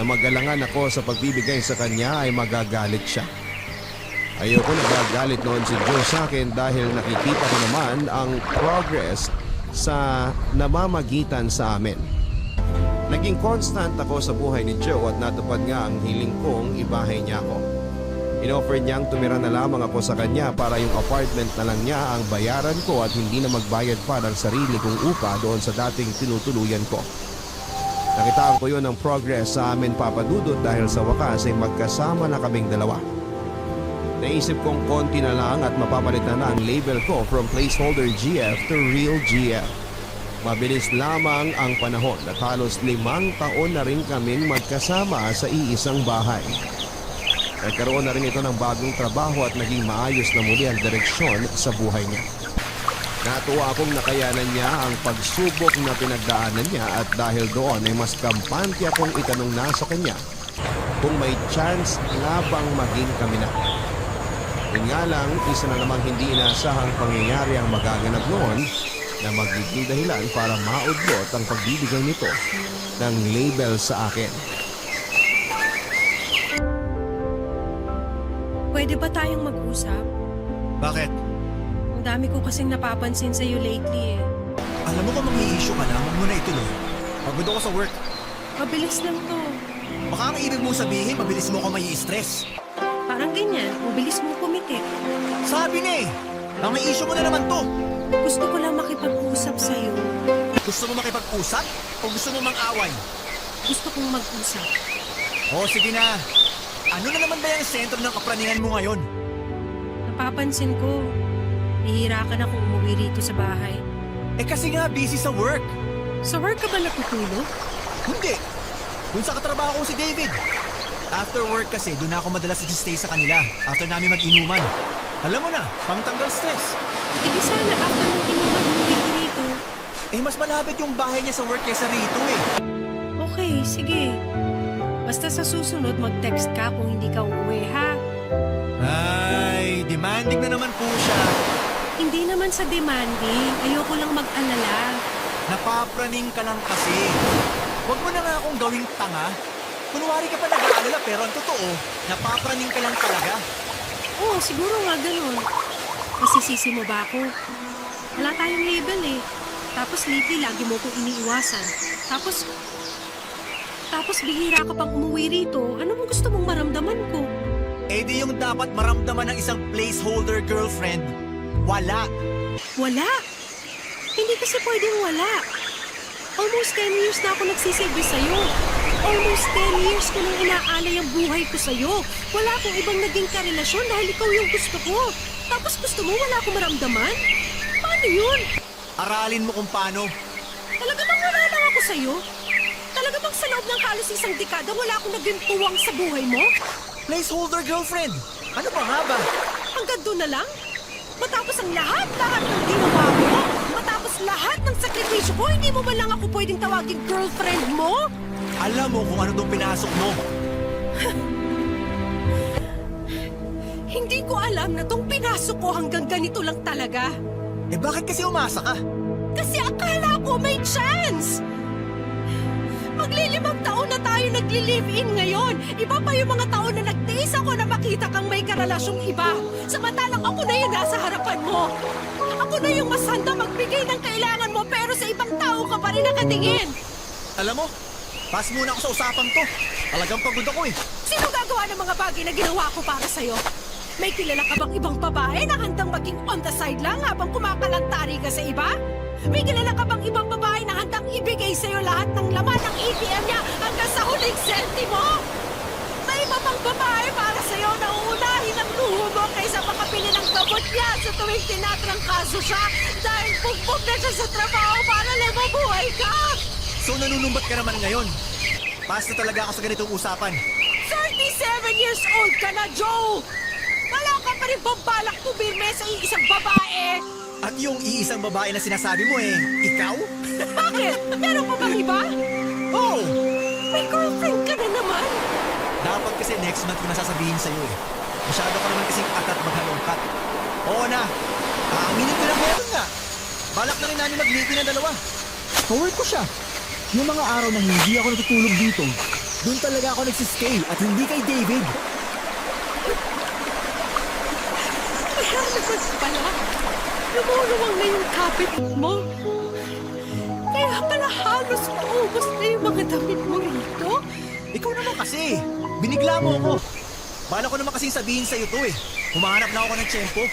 na magalangan ako sa pagbibigay sa kanya ay magagalit siya. Ayoko nagagalit noon si Joe sa akin dahil nakikita ko naman ang progress sa namamagitan sa amin. Naging constant ako sa buhay ni Joe at natupad nga ang hiling kong ibahay niya ako. Inoffer niyang tumira na lamang ako sa kanya para yung apartment na lang niya ang bayaran ko at hindi na magbayad pa ng sarili kong upa doon sa dating tinutuluyan ko. Nakitaan ko yun ng progress sa amin papadudot dahil sa wakas ay magkasama na kaming dalawa. Naisip kong konti na lang at mapapalit na ang label ko from placeholder GF to real GF. Mabilis lamang ang panahon at halos 5 taon na rin kaming magkasama sa iisang bahay. Nagkaroon na rin ito ng bagong trabaho at naging maayos na muli ang direksyon sa buhay niya. Natuwa akong nakayanan niya ang pagsubok na pinagdaanan niya at dahil doon ay mas kampante akong itanong na sa kanya kung may chance nga bang maging kami na. Yun nga lang, isa na namang hindi inaasahang pangyayari ang magaganap noon na magiging dahilan para maudlot ang pagbibigay nito ng label sa akin. Pwede ba tayong mag-usap? Bakit? Ang dami ko kasing napapansin sa'yo lately eh. Alam mo kung mag-i-issue ka na, huwag mo na ituloy. Pagod ako sa work. Mabilis lang to. Baka ang ibig mong sabihin, mabilis mo ako mai-stress. Parang ganyan, mabilis mo pumitik. Sabi na eh, ang may issue mo na naman to. Gusto ko lang makipag-usap sa'yo. Gusto mo makipag-usap o gusto mo mang-away? Gusto kong mag-usap. O sige na. Ano na naman ba yung sentro ng kapraningan mo ngayon? Napapansin ko, bihira ka na kung umuwi rito sa bahay. Eh kasi nga busy sa work. Sa work ka ba natutulog? Hindi. Dun sa katrabaho ko si David. After work kasi, dun na ako madalas stay sa kanila after namin mag-inuman. Alam mo na, pangtanggal stress. Hindi sana after mo inuman umuwi ko rito. Eh mas malapit yung bahay niya sa work kaysa rito eh. Okay, sige. Basta sa susunod mag-text ka kung hindi ka uuwi, ha? Ay, demanding na naman po siya. Hindi naman sa demanding. Ayoko lang mag-alala. Napapraning ka lang kasi. Huwag mo na nga akong gawing tanga. Kunwari ka pa nag-aalala pero ang totoo, napapraning ka lang talaga. Oo, siguro nga ganun. Masisisi mo ba ako? Wala tayong label eh. Tapos lately lagi mo kong iniiwasan. Tapos bihira ka pang umuwi rito. Ano mo gusto mong maramdaman ko? Eh di yung dapat maramdaman ng isang placeholder girlfriend. Wala. Wala. Hindi kasi pwedeng wala. Almost 10 years na ako nagsisilbi sa'yo. Almost 10 years ko nang inaalay ang buhay ko sa'yo. Wala akong ibang naging karelasyon dahil ikaw yung gusto ko. Tapos gusto mo wala akong maramdaman? Paano yun? Aralin mo kung paano. Talaga bang wala lang ako sa'yo? Talaga bang sa loob ng halos isang dekada wala akong naging puwang sa buhay mo? Placeholder girlfriend. Ano pa nga ba? Hanggang doon na lang? Matapos ang lahat ng ginawa mo? Matapos lahat ng sakripisyo ko, hindi mo ba lang ako pwedeng tawaging girlfriend mo? Alam mo kung ano tong pinasok mo. Hindi ko alam na tong pinasok ko hanggang ganito lang talaga. Eh bakit kasi umasa ka? Kasi akala ko may chance! Maglilimang taon na tayo nagli-live-in ngayon. Iba pa yung mga taon na nagtiis ako na makita kang may karelasyong iba. Samantalang ako na yung nasa harapan mo. Ako na yung mas handa magbigay ng kailangan mo pero sa ibang tao ka pa rin nakatingin. Alam mo, pass muna ako sa usapang to. Talagang pagod ako eh. Sino gagawa ng mga bagay na ginawa ko para sa'yo? May kilala ka bang ibang babae na handang maging on the side lang habang kumakalantari ka sa iba? May kilala ka bang ibang babae na handang ibigay sa'yo lahat ng laman ng ATM niya hanggang sa huling sentimo? May iba bang babae para sa'yo na uunahin ang luho mo kaysa makapili ng gamot niya sa tuwing tinatrangkaso siya dahil bugbog na siya sa trabaho para lang mabuhay ka? So nanunumbat ka naman ngayon. Pass na talaga ako sa ganitong usapan. 37 years old ka na, Joe! Wala ka pa rin babalak pumirme sa iisang babae! At yung iisang babae na sinasabi mo eh, ikaw? Bakit? Meron pa bang iba? Oh! May girlfriend ka na naman! Dapat kasi next month ko na sasabihin sa'yo eh. Masyado ka naman kasing atat maghalongkat. Oo na, aaminin ko lang meron nga. Balak na rin namin mag-meeting ng dalawa. Kawork ko siya. Yung mga araw na hindi ako natutulog dito, doon talaga ako nagsistay at hindi kay David. Kaya naman pala, lumuluwang na yung kapit mo. Kaya pala halos maubos na yung mga damit mo rito. Ikaw naman kasi. Binigla mo ako. Bala ko naman kasing sabihin sa'yo to eh. Humahanap na ako ng tiyempo.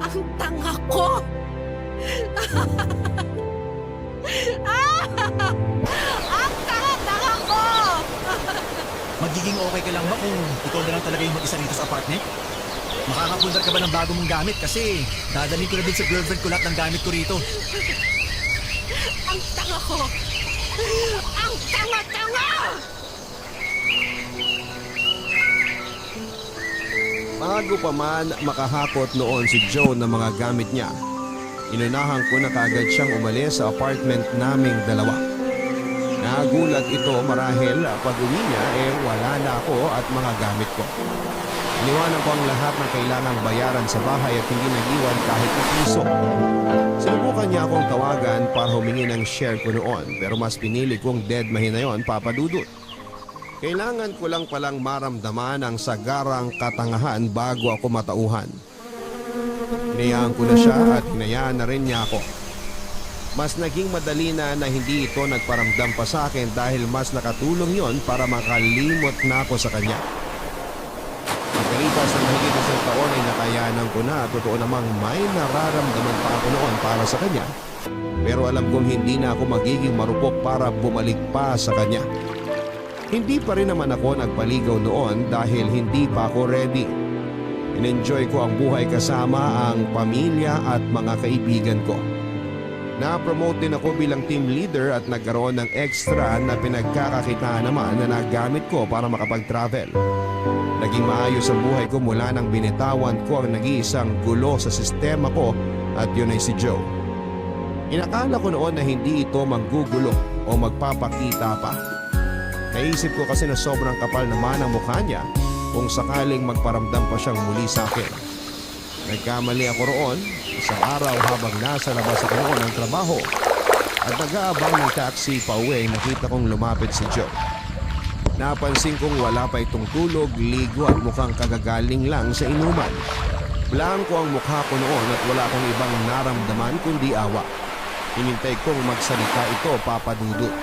Ang tanga ko! Ang tanga-tanga ko! Magiging okay ka lang ba kung ikaw na lang talaga yung mag-isa rito sa apartment? Makakapundar ka ba ng bago mong gamit? Kasi dadalhin ko na din sa girlfriend ko lahat ng gamit ko rito. Ang tanga ko! Ang tanga-tanga! Bago pa man makahakot noon si Joe ng mga gamit niya, inunahan ko na kaagad siyang umalis sa apartment naming dalawa. Nagulat ito marahil pag uwi niya wala na ako at mga gamit ko. Iniwanan ko ang lahat ng kailangang bayaran sa bahay at hindi nag-iwan kahit na piso. Sinubukan niya akong tawagan para humingi ng share ko noon pero mas pinili kong deadmahin na yon, Papa Dudut. Kailangan ko lang palang maramdaman ang sagarang katangahan bago ako matauhan. Hinayaan ko na siya at hinayaan na rin niya ako. Mas naging madali na hindi ito nagparamdam pa sa akin dahil mas nakatulong yon para makalimot na ako sa kanya. Pagkalipas ng mahigit isang taon ay nakayanan ko na at totoo namang may nararamdaman pa ako noon para sa kanya. Pero alam kong hindi na ako magiging marupok para bumalik pa sa kanya. Hindi pa rin naman ako nagpaligaw noon dahil hindi pa ako ready. In-enjoy ko ang buhay kasama ang pamilya at mga kaibigan ko. Na-promote din ako bilang team leader at nagkaroon ng extra na pinagkakakitaan naman na nagamit ko para makapag-travel. Naging maayos ang buhay ko mula nang binitawan ko ang nag-iisang gulo sa sistema ko at yun ay si Joe. Inakala ko noon na hindi ito manggugulo o magpapakita pa. Naisip ko kasi na sobrang kapal naman ang mukha niya kung sakaling magparamdam pa siyang muli sa akin. Nagkamali ako roon isang araw habang nasa labas ako noon ng trabaho at nag-aabang ng taxi pa uwi nakita kong lumapit si Joe. Napansin kong wala pa itong tulog, ligo at mukhang kagagaling lang sa inuman. Blanko ang mukha ko noon at wala akong ibang naramdaman kundi awa. Hinintay kong magsalita ito, Papa Dudut.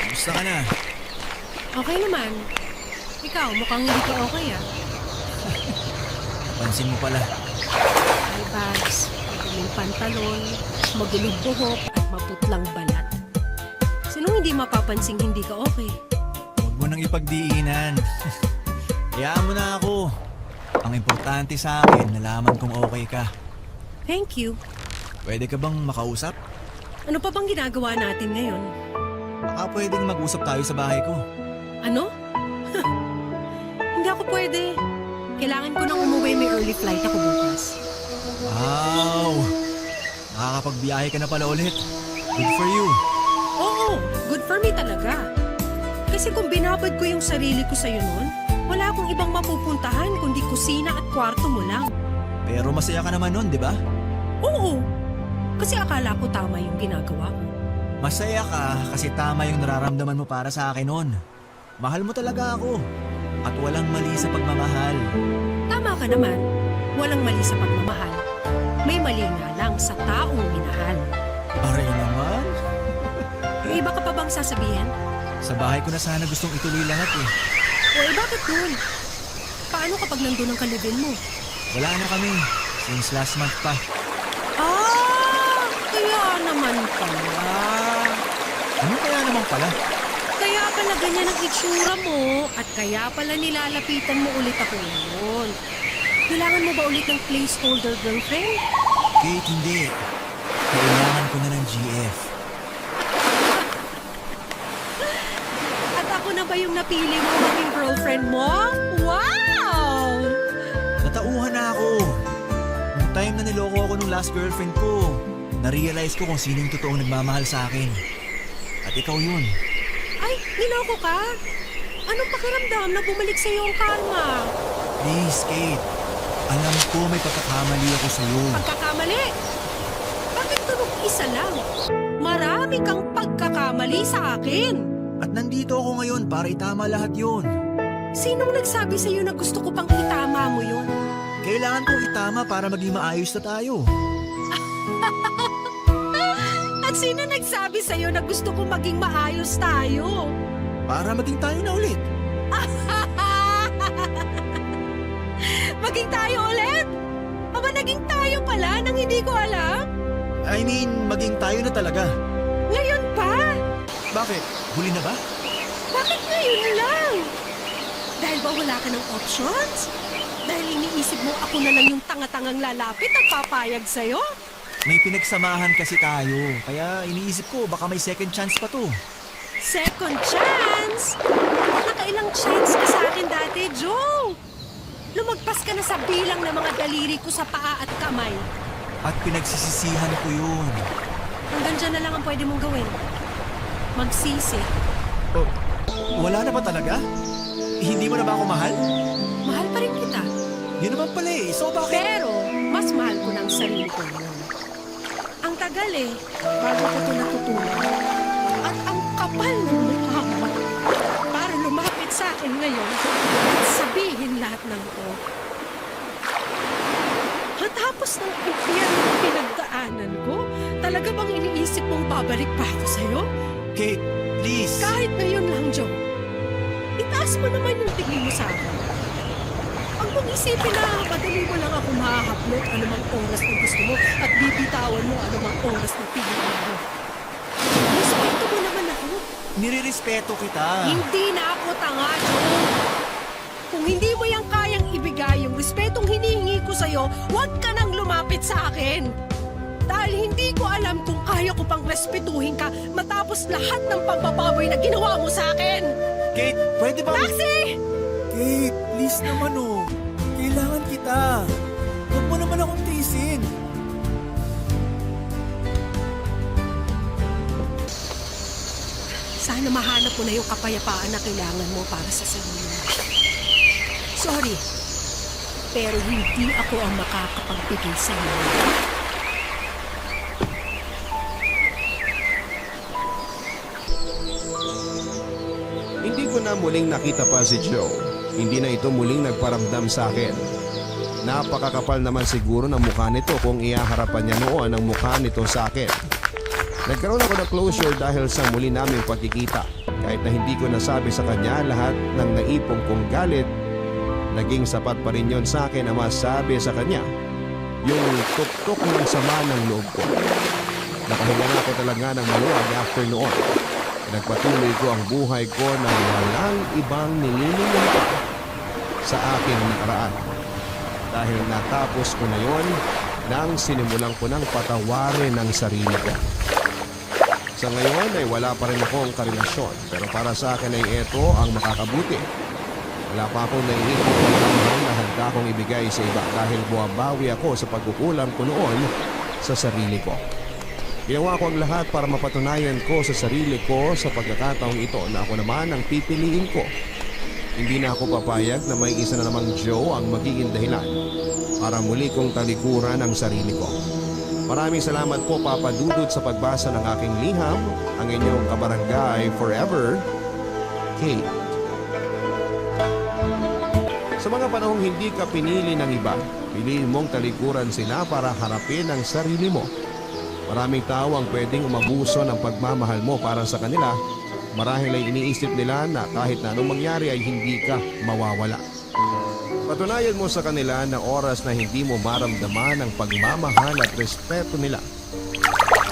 Gusto ka na? Okay naman. Ikaw, mukhang hindi ka okay ah. Pansin mo pala. May bags, magulong pantalon, magulong buhok at maputlang balat. Sinong hindi mapapansing hindi ka okay? Huwag mo nang ipagdiinan. Hayaan mo na ako. Ang importante sa akin, nalaman kong okay ka. Thank you. Pwede ka bang makausap? Ano pa bang ginagawa natin ngayon? Baka pwedeng mag-usap tayo sa bahay ko. Ano? Hindi ako pwede. Kailangan ko nang umuwi, may early flight ako bukas. Wow! Nakakapagbiyahe ka na pala ulit. Good for you. Oo, good for me talaga. Kasi kung binabad ko yung sarili ko sa'yo noon, wala akong ibang mapupuntahan kundi kusina at kwarto mo lang. Pero masaya ka naman nun, di ba? Oo, kasi akala ko tama yung ginagawa ko. Masaya ka kasi tama yung nararamdaman mo para sa akin nun. Mahal mo talaga ako. At walang mali sa pagmamahal. Tama ka naman, walang mali sa pagmamahal. May mali nga lang sa taong minahal. Aray naman. May iba ka pa bang sasabihin? Sa bahay ko na sana gustong ituloy lahat eh. Bakit dun? Paano kapag nandun ang kalibin mo? Wala na kami. Since last month pa. Kaya naman pala. Ano kaya naman pala? Kaya pala ganyan ang itsura mo at kaya pala nilalapitan mo ulit ako ngayon. Kailangan mo ba ulit ng placeholder girlfriend? Kate, hindi. Kailangan ko na ng GF. At ako na ba yung napili mo maging girlfriend mo? Wow! Natauhan na ako. Nung time na niloko ako nung last girlfriend ko, na-realize ko kung sino yung totoong nagmamahal sa akin. At ikaw yun. Ay, niloko ka? Anong pakiramdam na bumalik sa iyo ang karma? Please, Kate. Alam ko may pagkakamali ako sa'yo. Pagkakamali? Bakit tunog isa lang? Marami kang pagkakamali sa akin. At nandito ako ngayon para itama lahat yun. Sinong nagsabi sa'yo na gusto ko pang itama mo yun? Kailangan kong itama para maging maayos na tayo. At sino nagsabi sa'yo na gusto ko maging maayos tayo? Para maging tayo na ulit. Maging tayo ulit? Aba, naging tayo pala nang hindi ko alam? I mean, maging tayo na talaga. Ngayon pa? Bakit? Huli na ba? Bakit ngayon lang? Dahil ba wala ka ng options? Dahil iniisip mo ako na lang yung tanga-tangang lalapit at papayag sa'yo? May pinagsamahan kasi tayo. Kaya iniisip ko baka may second chance pa to. Second chance? Nakailang chance ka sa akin dati, Joe? Lumagpas ka na sa bilang ng mga daliri ko sa paa at kamay. At pinagsisisihan ko yun. Hanggang dyan na lang ang pwede mong gawin. Magsisi. Oh, wala na ba talaga? Hindi mo na ba ako mahal? Mahal pa rin kita. Yun naman pala eh. So bakit? Pero, mas mahal ko ng sarili ko ngayon. Ang tagal eh, bago ko ito natutunan. At ang kapal ng mukha mo para lumapit sa akin ngayon at sabihin lahat ng ito. Matapos ng impyerno na pinagdaanan ko, talaga bang iniisip mong babalik pa ako sa'yo? Kate, please. Kahit ngayon lang, Joe. Itaas mo naman yung tingin mo sa akin. Ang mong isipin na madali mo lang ako mahahaplot anumang oras na gusto mo at bibitawan mo anumang oras na pilihan mo. Respeto mo naman ako. Nirirespeto kita. Hindi na ako tanga, Joe. Kung hindi mo yang kayang ibigay yung respetong hinihingi ko sa'yo, huwag ka nang lumapit sa akin. Dahil hindi ko alam kung kaya ko pang respetuhin ka matapos lahat ng pagbababoy na ginawa mo sa akin. Kate, pwede ba? Taxi! Kate, please naman oh. Kailangan kita. Huwag mo naman akong tiisin. Sana mahanap mo na yung kapayapaan na kailangan mo para sa sarili mo. Sorry, pero hindi ako ang makakapagbigay sa iyo. Hindi ko na muling nakita pa si Joe. Hindi na ito muling nagparamdam sa akin. Napakakapal naman siguro ng mukha nito kung iaharapan niya noon ang mukha nito sa akin. Nagkaroon ako ng closure dahil sa muli naming pagkikita. Kahit na hindi ko nasabi sa kanya lahat ng naipong kong galit, naging sapat pa rin yon sa akin na masabi sa kanya yung tuktok ng sama ng loob ko. Nakahinga na ako talaga ng maluwag after noon. Nagpatuloy ko ang buhay ko na walang ibang nililingin pa sa aking nakaraan. Dahil natapos ko na yon nang sinimulan ko ng patawarin ng sarili ko. Sa ngayon ay wala pa rin akong karelasyon, pero para sa akin ay ito ang makakabuti. Wala pa akong naiipong pagmamahal na handa kong ibigay sa iba dahil buwabawi ako sa pagkukulang ko noon sa sarili ko. Ginawa ko ang lahat para mapatunayan ko sa sarili ko sa pagkakataong ito na ako naman ang pipiliin ko. Hindi na ako papayag na may isa na namang Joe ang magiging dahilan para muli kong talikuran ang sarili ko. Maraming salamat po Papa Dudut sa pagbasa ng aking liham, ang inyong kabarangay forever, Kate. Sa mga panahong hindi ka pinili ng iba, piliin mong talikuran sila para harapin ang sarili mo. Maraming tao ang pwedeng umabuso ng pagmamahal mo para sa kanila. Marahil ay iniisip nila na kahit na anong mangyari ay hindi ka mawawala. Patunayan mo sa kanila na oras na hindi mo maramdaman ang pagmamahal at respeto nila.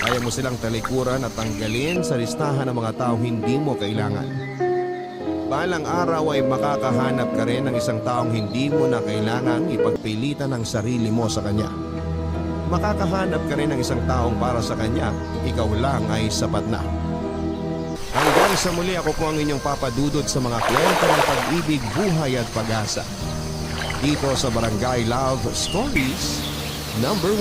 Kaya mo silang talikuran at tanggalin sa listahan ng mga taong hindi mo kailangan. Balang araw ay makakahanap ka rin ng isang taong hindi mo na kailangang ipagpilitan ang sarili mo sa kanya. Makakahanap ka rin ng isang taong para sa kanya, ikaw lang ay sapat na. Hanggang sa muli, ako po ang inyong Papa Dudut sa mga kwento ng pag-ibig, buhay at pag-asa. Dito sa Barangay Love Stories number 1.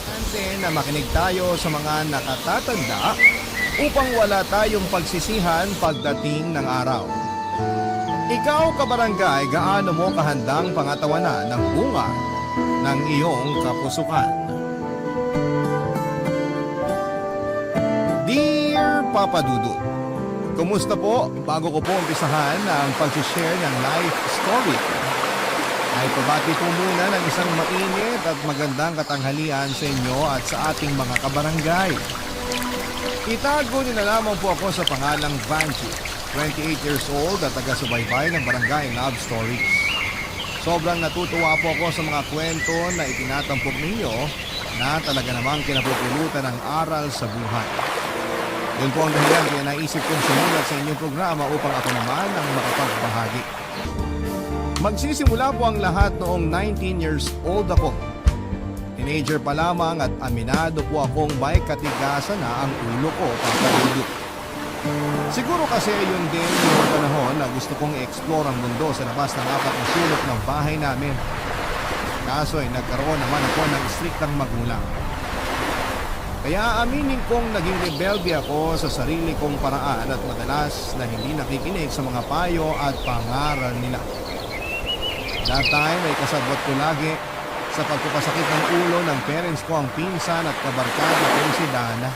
Pansin na makinig tayo sa mga nakatatanda upang wala tayong pagsisihan pagdating ng araw. Ikaw, kabarangay, gaano mo kahandang pangatawanan ng bunga ng iyong kapusukan? Dear Papa Dudut, kumusta po? Bago ko po umpisahan ang pag-share ng life story, ay pabati po muna ng isang mainit at magandang katanghalian sa inyo at sa ating mga kabarangay. Itago niyo na lamang po ako sa pangalang Vanchi, 28 years old at taga-subaybay ng Barangay Love Stories. Sobrang natutuwa po ako sa mga kwento na itinatampok ninyo na talaga namang kinapupulutan ng aral sa buhay. Yun po ang dahilan kaya naisip kong sumulat sa inyong programa upang ako naman ang makapagbahagi. Magsisimula po ang lahat noong 19 years old ako. Teenager pa lamang at aminado po akong may katigasan na ang ulo ko papadudot. Siguro kasi yun din yung panahon na gusto kong i-explore ang mundo sa labas ng apat na sulok ng bahay namin. Kaso ay nagkaroon naman ako ng striktang magulang. Kaya aminin kong naging rebelde ako sa sarili kong paraan at madalas na hindi nakikinig sa mga payo at pangaral nila. That time ay kasabot ko lagi sa pagpapasakit ng ulo ng parents ko ang pinsan at kabarkada kong si Dana.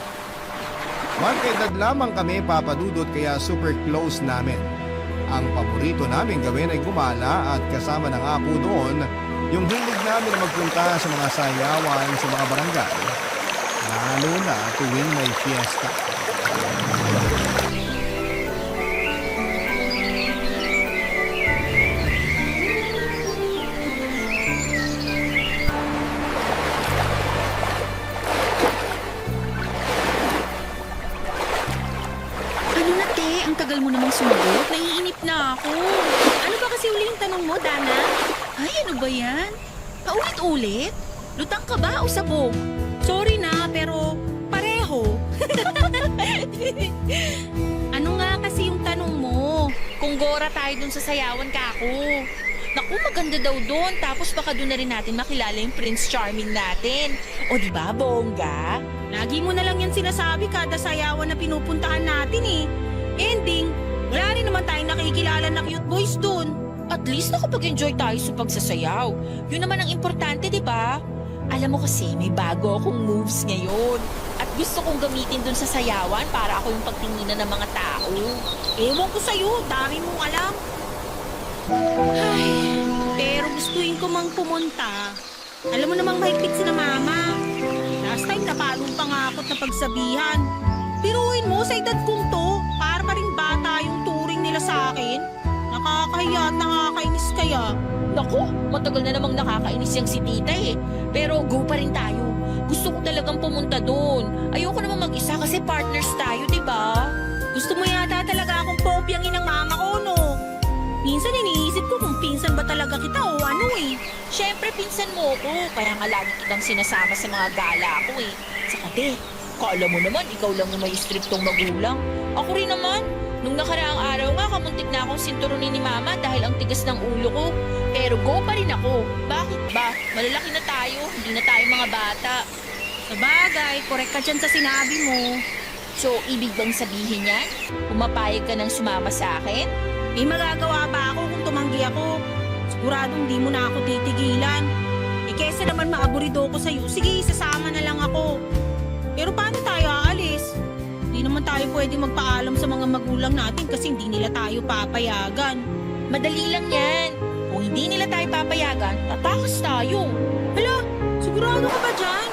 Magkaedad lamang kami papadudot kaya super close namin. Ang paborito namin gawin ay gumala at kasama ng apo doon yung hilig namin na magpunta sa mga sayawan sa mga barangay. Lalo na tuwing may fiesta. Ano na, te? Ang tagal mo namang sumagot. Naiinip na ako. Ano ba kasi uli yung tanong mo, Dana? Ay, ano ba yan? Paulit-ulit? Lutang ka ba o sabog? Sorry na, pero pareho. Ano nga kasi yung tanong mo? Kung gora tayo dun sa sayawan ka ako. Naku, maganda daw doon. Tapos baka doon na rin natin makilala yung Prince Charming natin. O di ba, bongga? Lagi mo na lang yan sinasabi kada sayawan na pinupuntahan natin eh. Ending, wala rin naman tayong nakikilala na cute boys doon. At least nakapag-enjoy tayo sa pagsasayaw. Yun naman ang importante, di ba? Alam mo kasi, may bago akong moves ngayon. At gusto kong gamitin dun sa sayawan para ako yung pagtinginan ng mga tao. Ewan ko sa'yo, dami mong alam. Ay, pero gustuin ko mang pumunta. Alam mo namang mahigpit si na mama. Last time napalong pa nga ako't napagsabihan. Piruin mo sa edad kong to, para pa rin bata yung turing nila sa akin. Nakakahiya at nakakainis kaya. Naku, matagal na namang nakakainis yung si tita eh. Pero go pa rin tayo. Gusto ko talagang pumunta doon. Ayoko naman mag-isa kasi partners tayo, di ba? Gusto mo yata talaga akong pobyangin ng mama ko, no? Minsan iniisip ko kung pinsan ba talaga kita o ano eh. Siyempre, pinsan mo ko. Kaya nga lagi kitang sinasama sa mga gala ko eh. Saka te, kala mo naman, ikaw lang yung may strictong magulang. Ako rin naman. Nung nakaraang araw nga, kamuntik na akong sinturunin ni mama dahil ang tigas ng ulo ko. Pero go pa rin ako. Bakit ba? Malalaki na tayo, hindi na tayo mga bata. Sabagay, correct ka dyan sa sinabi mo. So, ibig bang sabihin yan? Pumapayag ka ng sumama sa akin? May magagawa pa ako kung tumanggi ako. Siguradong di mo na ako titigilan. Eh kesa naman maaburido ko sa'yo, sige, sasama na lang ako. Pero paano tayo aalis? Hindi naman tayo pwede magpaalam sa mga magulang natin kasi hindi nila tayo papayagan. Madali lang yan. Kung hindi nila tayo papayagan, tatakas tayo. Hala, sigurado ka ba dyan?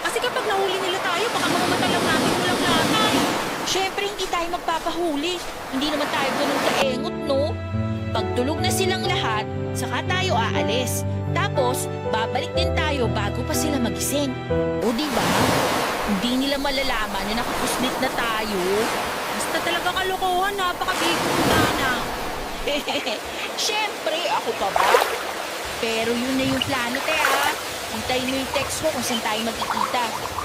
Kasi kapag nahuli nila tayo, baka mga mata lang natin walang latay. Siyempre, hindi tayo magpapahuli. Hindi naman tayo ganun kaengot, no? Pagtulog na silang lahat, saka tayo aalis. Tapos, babalik din tayo bago pa sila magising. O diba? Hindi nila malalaman na nakapuslit na tayo. Basta talaga kalokohan, napakabigo mo na. Siyempre, ako pa ba? Pero yun na yung plano, te ah. Hintayin mo yung text ko kung saan tayo magkikita.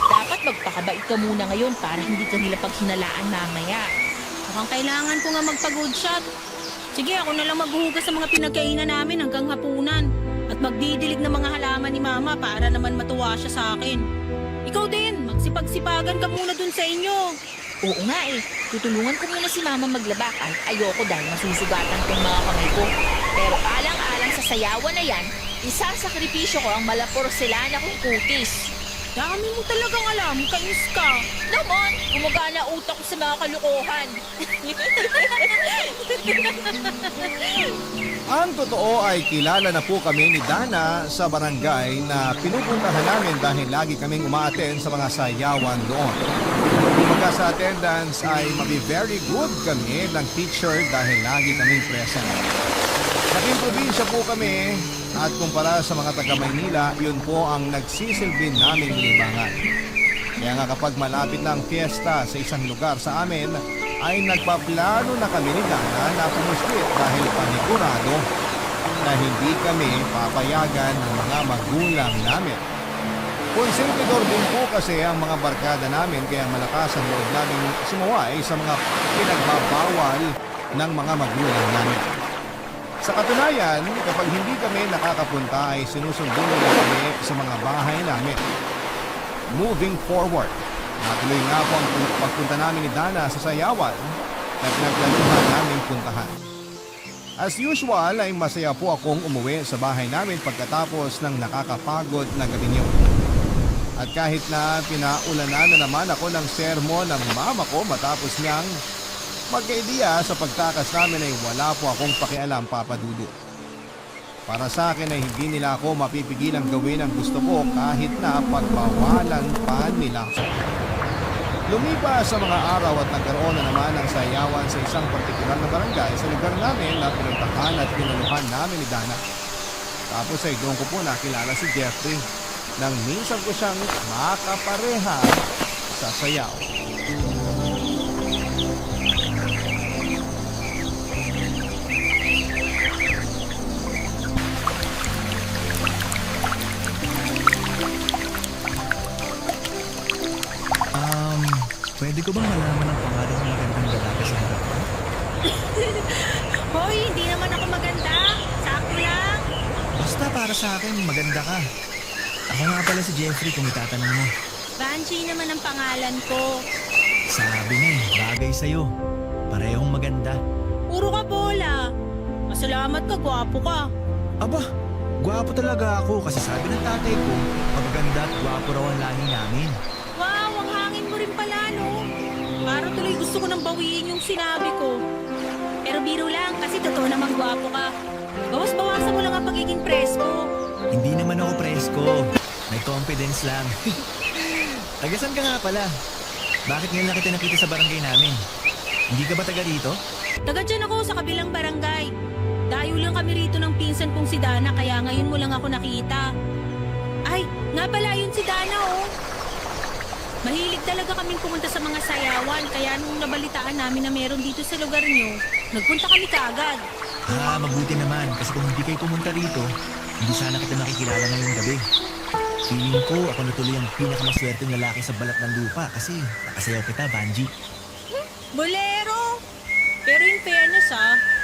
Dapat magpakabait ka muna ngayon para hindi ka nila paghinalaan mamaya. Mukhang kailangan ko nga magpa-good shot. Sige, ako na lang maghuhugas sa mga pinagkainan namin hanggang hapunan. At magdidilig ng mga halaman ni Mama para naman matuwa siya sa akin. Ikaw din, magsipag-sipagan ka muna dun sa inyo. Oo nga eh. Tutulungan ko muna si Mama maglaba. Ayoko dahil masusugatan ko yung mga kamay ko. Pero alang-alang sa sayawan na yan, isasakripisyo ko ang malaporselana kong kutis. Dami mo talagang alam, kainis ka. Naman, gumagana utak ko sa mga kalukuhan. Ang totoo ay kilala na po kami ni Dana sa barangay na pinupuntahan namin dahil lagi kaming umaaten sa mga sayawan doon. Kumbaga sa attendance ay mabi-very good kami ng teacher dahil lagi kaming present. Laking probinsya po kami at kumpara sa mga taga Maynila, yun po ang nagsisilbi naming libangan. Kaya nga kapag malapit na ang fiesta sa isang lugar sa amin, ay nagpaplano na kami ni Dana na pumuslit dahil panigurado na hindi kami papayagan ng mga magulang namin. Konservador din po kasi ang mga barkada namin kaya malakas ang loob namin sumuway sa mga pinagbabawal ng mga magulang namin. Sa katunayan, kapag hindi kami nakakapunta ay sinusundo nila kami sa mga bahay namin. Moving forward, natuloy nga po ang pagpunta namin ni Dana sa sayawan na pinagplanuhan naming puntahan. As usual ay masaya po akong umuwi sa bahay namin pagkatapos ng nakakapagod na gabi niyo. At kahit na pinaulanan na naman ako ng sermon ng mama ko matapos niyang magkaidiya sa pagtakas namin ay wala po akong pakialam, Papa Dudu. Para sa akin ay hindi nila ako mapipigilang gawin ang gusto ko kahit na pagbawalan pa nila ako. Lumipas sa mga araw at nagkaroon na naman ng sayawan sa isang partikular na barangay sa lugar namin na pinuntahan at pinaluhan namin ni Dana. Tapos ay doon ko po nakilala si Jeffrey nang minsan ko siyang makapareha sa sayaw. Pwede ko bang malaman ang pangalan ng magandang lalaki sa harap ko? Hoy, hindi naman ako maganda. Sakto lang. Basta para sa akin, maganda ka. Ako nga pala si Jeffrey kung itatanong mo. Banji naman ang pangalan ko. Sabi na eh, bagay sa'yo. Parehong maganda. Puro ka bola. Masalamat ka, gwapo ka. Aba, gwapo talaga ako kasi sabi ng tatay ko, magaganda at gwapo raw ang lahi namin. Wow, ang hangin mo rin pala, no? Parang tuloy gusto ko nang bawiin yung sinabi ko. Pero biro lang kasi totoo namang gwapo ka. Bawas-bawasan mo lang ang pagiging presko. Hindi naman ako presko. May confidence lang. Tagasan ka nga pala. Bakit ngayon lang kita nakita sa barangay namin? Hindi ka ba taga rito? Taga dyan ako sa kabilang barangay. Dayo lang kami rito ng pinsan kong si Dana kaya ngayon mo lang ako nakita. Ay, nga pala yun si Dana, oh. Mahilig talaga kaming pumunta sa mga sayawan kaya nung nabalitaan namin na meron dito sa lugar nyo, nagpunta kami kaagad. Mabuti naman kasi kung hindi kayo pumunta rito, hindi sana kita nakikilala ngayong gabi. Feeling ko ako na tuloy ang pinakamaswerteng lalaki sa balat ng lupa kasi nakasayaw kita, Banji. Bolero! Pero in fairness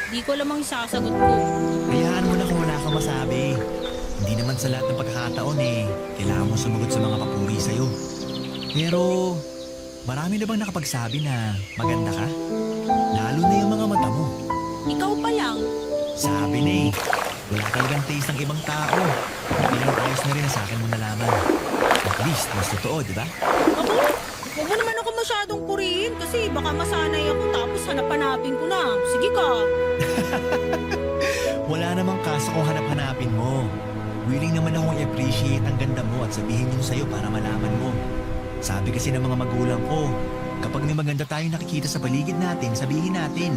di ko lamang isasagot ko. Hayaan mo na kung wala kang masabi. Hindi naman sa lahat ng pagkakataon kailangan mo sumagot sa mga papuri sa'yo. Pero marami na bang nakapagsabi na maganda ka? Lalo na yung mga mata mo. Ikaw pa lang. Sabi na wala talagang taste ng ibang tao. Ilang ayos na rin na sa akin mo nalaman. At least, mas totoo, di ba? Ako, huwag mo naman ako masyadong purihin kasi baka masanay ako tapos hanap-hanapin ko na. Sige ka. Wala namang kaso kung hanap-hanapin mo. Willing naman akong i-appreciate ang ganda mo at sabihin yung sa'yo para malaman mo. Sabi kasi ng mga magulang ko, kapag may maganda tayong nakikita sa paligid natin, sabihin natin.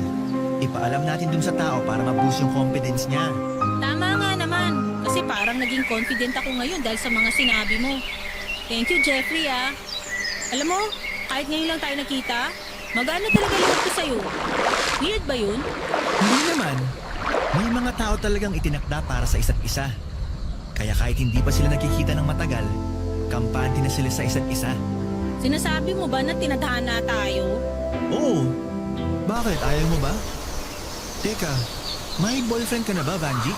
Ipaalam natin dun sa tao para ma-boost yung confidence niya. Tama nga naman. Kasi parang naging confident ako ngayon dahil sa mga sinabi mo. Thank you, Jeffrey, Alam mo, kahit ngayon lang tayo nakita, magana talaga loob ko sa'yo. Weird ba yun? Hindi naman. May mga tao talagang itinakda para sa isa't isa. Kaya kahit hindi pa sila nakikita ng matagal, kampante na sila sa isa't isa. Sinasabi mo ba na tinadhana tayo? Oo. Bakit? Ayaw mo ba? Teka, may boyfriend ka na ba, Vanji?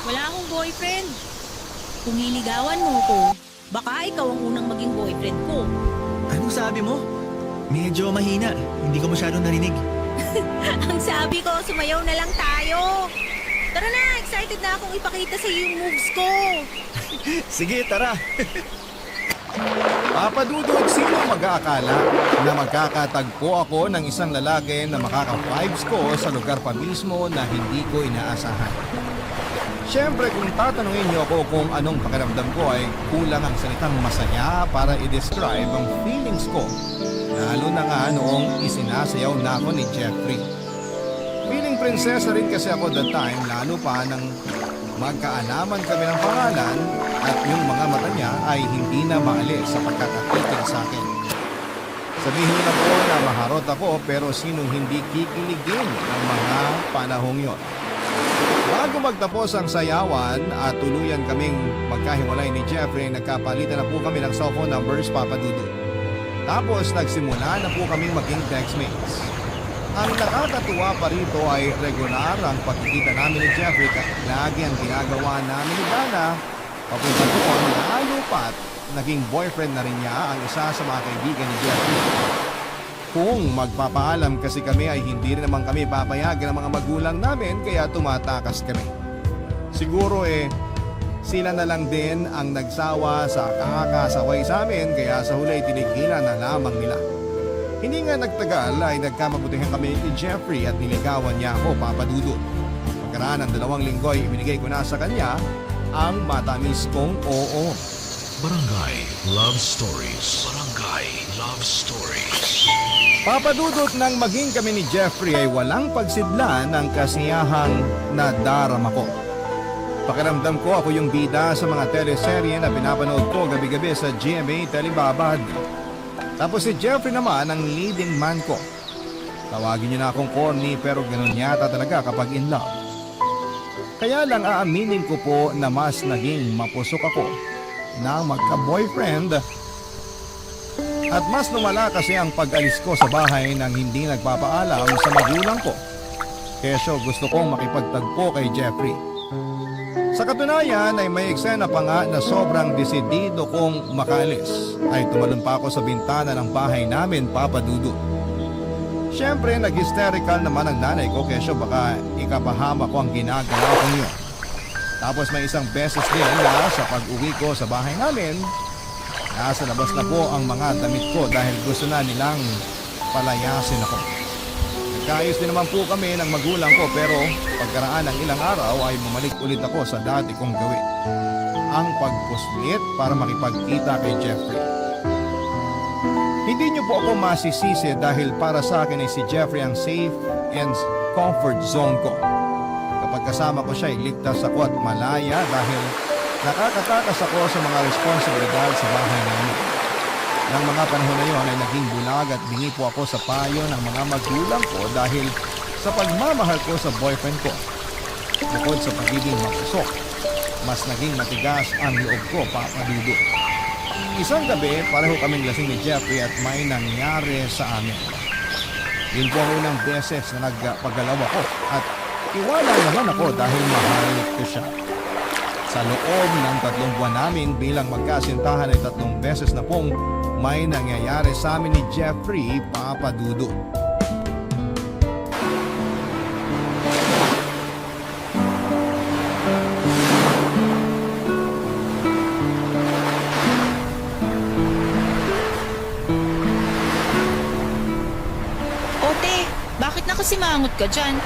Wala akong boyfriend. Kung liligawan mo ko, baka ikaw ang unang maging boyfriend ko. Anong sabi mo? Medyo mahina. Hindi ko masyadong narinig. Ang sabi ko, sumayaw na lang tayo. Tara na, excited na akong ipakita sa iyo yung moves ko. Sige, tara. Papadudod, sino mag-aakala na magkakatagpo ako ng isang lalaki na makaka-vibes ko sa lugar pa mismo na hindi ko inaasahan? Siyempre, kung tatanungin niyo ako kung anong pakiramdam ko ay kulang ang salitang masaya para i-describe ang feelings ko. Lalo na nga noong isinasayaw na ako ni Jeffrey. Feeling prinsesa rin kasi ako that time, lalo pa nang magkaalaman kami ng pangalan at yung mga mata niya ay hindi na maalis sa pagkakakitig sa akin. Sabihin niyo na po na maharot ako pero sinong hindi kikiligin ng mga panahong yon. Bago magtapos ang sayawan at tuluyan kaming magkahiwalay ni Jeffrey, nagkapalitan na po kami ng cellphone numbers, Papa Dudut. Tapos nagsimula na po kaming maging textmates. Ang nakakatuwa pa rito ay regular ang pagkikita namin ni Jeffrey at lagi ang ginagawa namin ni Dana. Papunta doon, lalo pat naging boyfriend na rin niya ang isa sa mga kaibigan ni Jeffrey. Kung magpapaalam kasi kami ay hindi rin naman kami papayagan ng mga magulang namin kaya tumatakas kami. Siguro sila na lang din ang nagsawa sa kakakasaway sa amin kaya sa huli tinigilan na lamang nila. Hindi nga nagtagal ay nagkamabutihan kami ni Jeffrey at niligawan niya ako, Papa Dudut. Pagkaraan ng 2 linggo ay ibinigay ko na sa kanya ang matamis kong oo. Barangay Love Stories. Barangay Love Stories. Papa Dudut, nang maging kami ni Jeffrey ay walang pagsidlan ng kasiyahang nadarama ko. Pakiramdam ko ako yung bida sa mga teleserye na pinapanood ko gabi-gabi sa GMA Telebabad. Tapos si Jeffrey naman ang leading man ko. Tawagin niyo na akong corny pero ganun yata talaga kapag in love. Kaya lang aaminin ko po na mas naging mapusok ako na magka-boyfriend. At mas lumala kasi ang pag-alis ko sa bahay nang hindi nagpapaalam sa magulang ko. Kesyo gusto kong makipagtagpo kay Jeffrey. Sa katunayan ay may eksena pa nga na sobrang desidido kong makaalis. Ay tumalon pa ako sa bintana ng bahay namin, Papa Dudut. Siyempre nag-hysterical naman ang nanay ko kesyo baka ikapahama ko ang ginagawa ko niyo. Tapos may isang beses din na sa pag-uwi ko sa bahay namin, nasa labas na po ang mga damit ko dahil gusto na nilang palayasin ako. Nagkaayos din naman po kami ng magulang ko pero pagkaraan ng ilang araw ay bumalik ulit ako sa dati kong gawin. Ang pagpuslit para makipagkita kay Jeffrey. Hindi niyo po ako masisisi dahil para sa akin ay si Jeffrey ang safe and comfort zone ko. Kapag kasama ko siya ay ligtas ako at malaya dahil nakakatakas ako sa mga responsibilidad sa bahay namin. Nang mga panahon na yon ay naging bulag at bingi po ako sa payo ng mga magulang ko dahil sa pagmamahal ko sa boyfriend ko. Bukod sa pagiging mapusok, mas naging matigas ang loob ko, Papa Dudut. Isang gabi, pareho kaming lasing ni Jeffrey at may nangyari sa amin. Yun po ang unang beses na nagpagalaw ako at iwala naman ako dahil mahal ko siya. Sa loob ng 3 buwan namin bilang magkasintahan ay 3 beses na pong may nangyayari sa amin ni Jeffrey, Papa Dudut. Ote, bakit nakasimangot ka dyan?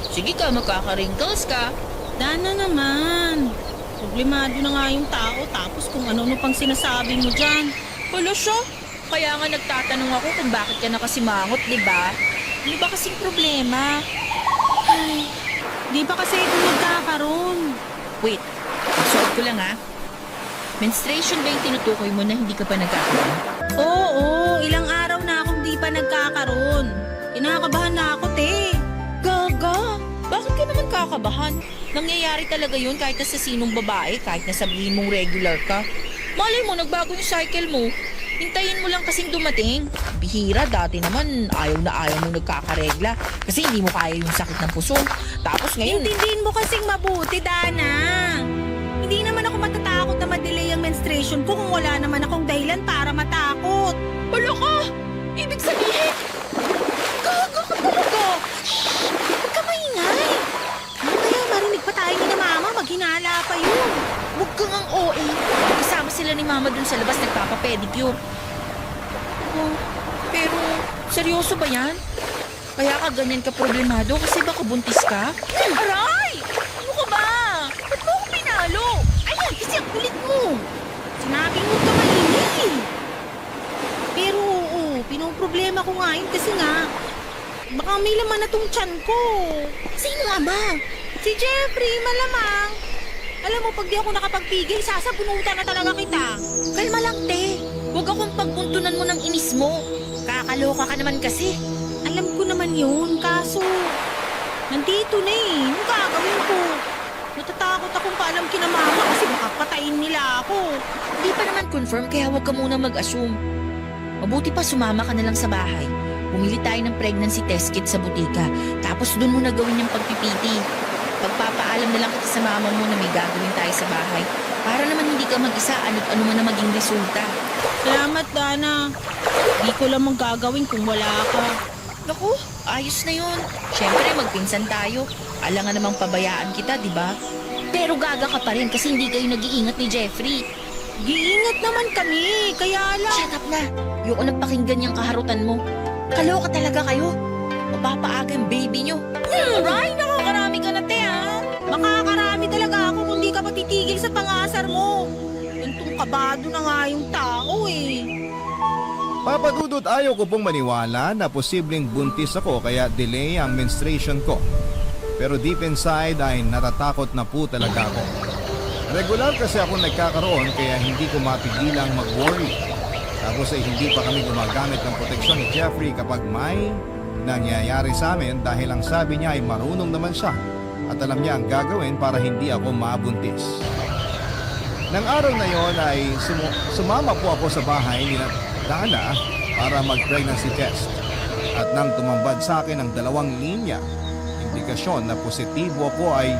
Sige ka, magkaka-wrinkles ka. Dana naman. Problemado na nga yung tao tapos kung ano-ano pang sinasabi mo dyan. Wala siya. Kaya nga nagtatanong ako kung bakit ka nakasimangot, di ba? Ano ba kasing problema? Ay, di ba kasi ito nagkakaroon? Wait, solve ko lang ha. Menstruation ba yung tinutukoy mo na hindi ka pa nagkakaroon? Oo, ilang araw na akong di pa nagkakaroon. Kinakabahan na ako, te. Gaga, bakit ka naman kakabahan? Nangyayari talaga yun kahit na sa sinong babae, kahit na sabihin mong regular ka. Malay mo, nagbago yung cycle mo. Hintayin mo lang kasing dumating. Bihira, dati naman ayaw na ayaw mo nagkakaregla kasi hindi mo kaya yung sakit ng puso. Tapos ngayon... Intindihin mo kasing mabuti, Dana. Hindi naman ako matatakot na ma-delay ang menstruation ko kung wala naman akong dahilan para matakot. Wala ka! Ibig sabihin... Gaga ka talaga! Shhh! Huwag ka maingay. Mamaya marinig pa tayo ni na Mama, maghinala pa yun. Huwag ka kang ang OA. Kasama sila ni Mama dun sa labas nagpapapedicure. Oh, pero seryoso ba yan? Kaya ka ganyan ka problemado kasi baka buntis ka? Aray! Ano ka ba? Ba't mo ako pinalo? Ayan, kasi ang kulit mo. Sinabi mo ka maingay. Pero oo, pinoproblema ko nga yun kasi nga, baka may laman na tong tiyan ko. Sino nga ba? Si Jeffrey, malamang. Alam mo, pag di ako nakapagpigil, sasabunutan na talaga kita. Kalma lang, te. Huwag akong pagbuntunan mo ng inis mo. Kakaloka ka naman kasi. Alam ko naman yun, kaso nandito na eh. Anong gagawin ko? Natatakot akong paalam kina Mama kasi baka patayin nila ako. Hindi pa naman confirm kaya huwag ka muna mag-assume. Mabuti pa sumama ka na lang sa bahay. Bumili tayo ng pregnancy test kit sa butika. Tapos doon mo na gawin yung pagpipiti. Pagpapaalam na lang kita sa mama mo na may gagawin tayo sa bahay. Para naman hindi ka mag-isa ano't ano man na maging resulta. Salamat, Dana. Hindi ko lang gagawin kung wala ka. Naku, ayos na yun. Siyempre, magpinsan tayo. Alangan namang pabayaan kita, di ba? Pero gaga ka pa rin kasi hindi kayo nag-iingat ni Jeffrey. Giingat naman kami, kaya lang. Shut up na. Ayoko nang pakinggan yung kaharutan mo. Kaloka talaga kayo. Mapapaaga yung baby nyo. Aray, nakakarami ka na, te, ha? Makakarami talaga ako kung di ka patitigil sa pangasar mo. Tuntong kabado na nga yung tao, eh. Papa Dudut, ayaw ko pong maniwala na posibleng buntis ako kaya delay ang menstruation ko. Pero deep inside ay natatakot na po talaga ako. Regular kasi ako nagkakaroon kaya hindi ko mapigilang mag-worry. Tapos ay hindi pa kami gumagamit ng proteksyon ni Jeffrey kapag may nangyayari sa amin dahil ang sabi niya ay marunong naman siya at alam niya ang gagawin para hindi ako mabuntis. Nang araw na yon ay sumama po ako sa bahay ni Dana para mag-pregnancy test. At nang tumambad sa akin ang 2 linya, indikasyon na positibo ako ay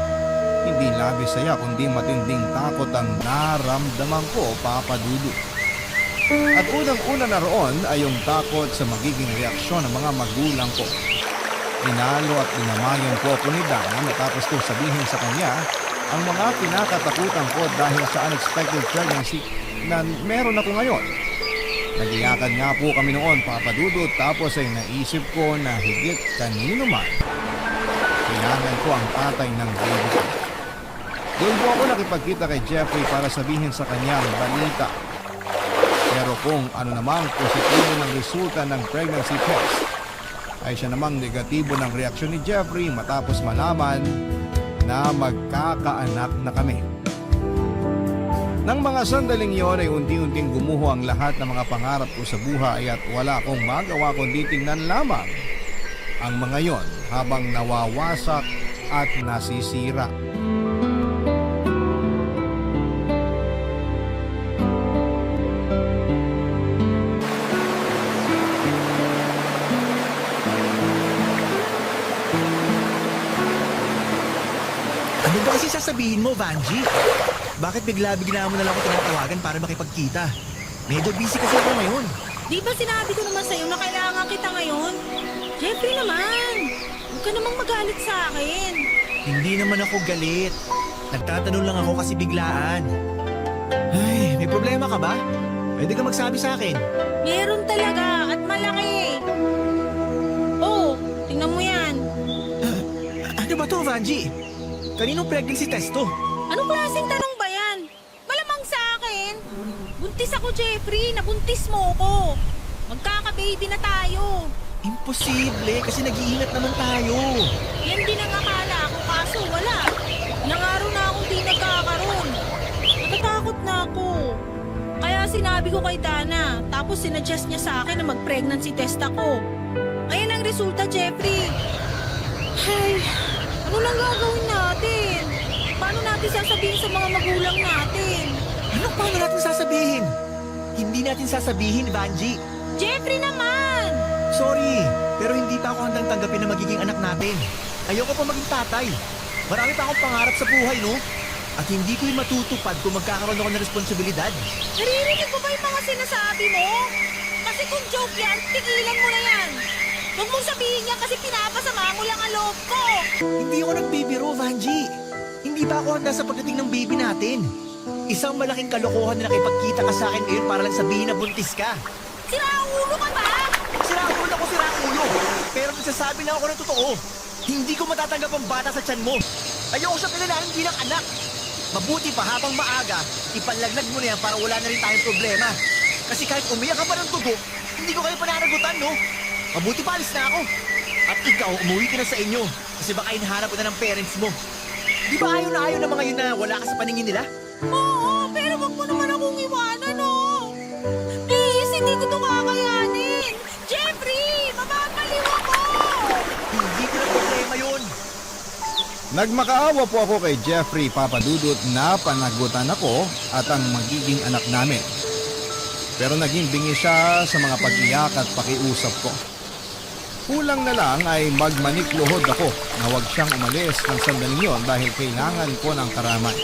hindi labis saya kundi matinding takot ang naramdaman ko, Papa Dudut. At unang-una na roon ay yung takot sa magiging reaksyon ng mga magulang ko. Inalo at dinamayan ko ako ni Dana matapos kong sabihin sa kanya ang mga kinakatakutan ko dahil sa unexpected pregnancy na meron ako ngayon. Nagiyakan nga po kami noon, Papa Dudut, tapos ay naisip ko na higit kanino man, kailangan ko ang tatay ng baby ko. Doon po ako nakipagkita kay Jeffrey para sabihin sa kanya ang balita. Pero kung ano namang positibo ng resulta ng pregnancy test, ay siya namang negatibo ng reaksyon ni Jeffrey matapos malaman na magkakaanak na kami. Nang mga sandaling yon ay unti-unting gumuho ang lahat ng mga pangarap ko sa buhay at wala akong magawa kundi tingnan lamang ang mga yon habang nawawasak at nasisira. Ano ba kasi sasabihin mo, Vanji? Bakit bigla-bigla mo na lang ako tinatawagan para makipagkita? Medyo busy kasi ako ngayon. Di ba sinabi ko naman sa'yo na kailangan kita ngayon? Jeffrey naman, huwag ka namang magalit sa akin. Hindi naman ako galit. Nagtatanong lang ako kasi biglaan. Ay, may problema ka ba? Pwede ka magsabi sa akin. Meron talaga at malaki. Oh, tingnan mo yan. Ano ba to, Vanji? Kaninong pregnancy test to? Anong klaseng tanong ba yan? Malamang sa akin. Buntis ako, Jeffrey. Nabuntis mo ko. Magkaka-baby na tayo. Imposible kasi nag-iingat naman tayo. Yan din ang akala ko, kaso wala. Ilang araw na akong di nagkakaroon. Natatakot na ako. Kaya sinabi ko kay Dana, tapos sinuggest niya sa akin na mag-pregnancy test ako. Ayan ang resulta, Jeffrey. Ay, ano lang gagawin natin? Paano natin sasabihin sa mga magulang natin? Ano paano natin sasabihin? Hindi natin sasabihin, Vanji. Jeffrey naman! Sorry, pero hindi pa ako handang tanggapin na magiging anak natin. Ayoko pa maging tatay. Marami pa akong pangarap sa buhay, no? At hindi ko yung matutupad kung magkakaroon ako ng responsibilidad. Naririnig mo ba yung mga sinasabi mo? Kasi kung joke yan, tigilan mo na yan. Huwag mong sabihin yan kasi pinapasama mo lang ang loob ko. Hindi ako nagbibiro, Vanji. Hindi pa ako handa sa pagdating ng baby natin. Isang malaking kalokohan na nakipagkita ka sa akin ngayon para lang sabihin na buntis ka. Siraulo ka ba? Siraulo ako, siraulo. Pero nagsasabi na ako ng totoo. Hindi ko matatanggap ang bata sa tiyan mo. Ayoko siya pinanahin bilang anak. Mabuti pa habang maaga, ipanlaglag mo na yan para wala na rin tayong problema. Kasi kahit umiyak ka pa ng tugo, hindi ko kayo pananagutan, no? Mabuti pa alis na ako. At ikaw, umuwi ka na sa inyo. Kasi baka hinahanap ko na ng parents mo. Di ba ayaw na ayaw na mga yun na wala ka sa paningin nila? Oo, pero wag mo naman akong iwanan, oh. Please, hindi ko ito kakayanin. Jeffrey, mababaliw ako. Hindi ko na problema yun. Nagmakaawa po ako kay Jeffrey Papadudut na panagutan ako at ang magiging anak namin. Pero naging bingi siya sa mga pag-iyak at pakiusap ko. Kulang na lang ay magmanikluhod ako na huwag siyang umalis ng sandaling yon dahil kailangan ko ng karaman.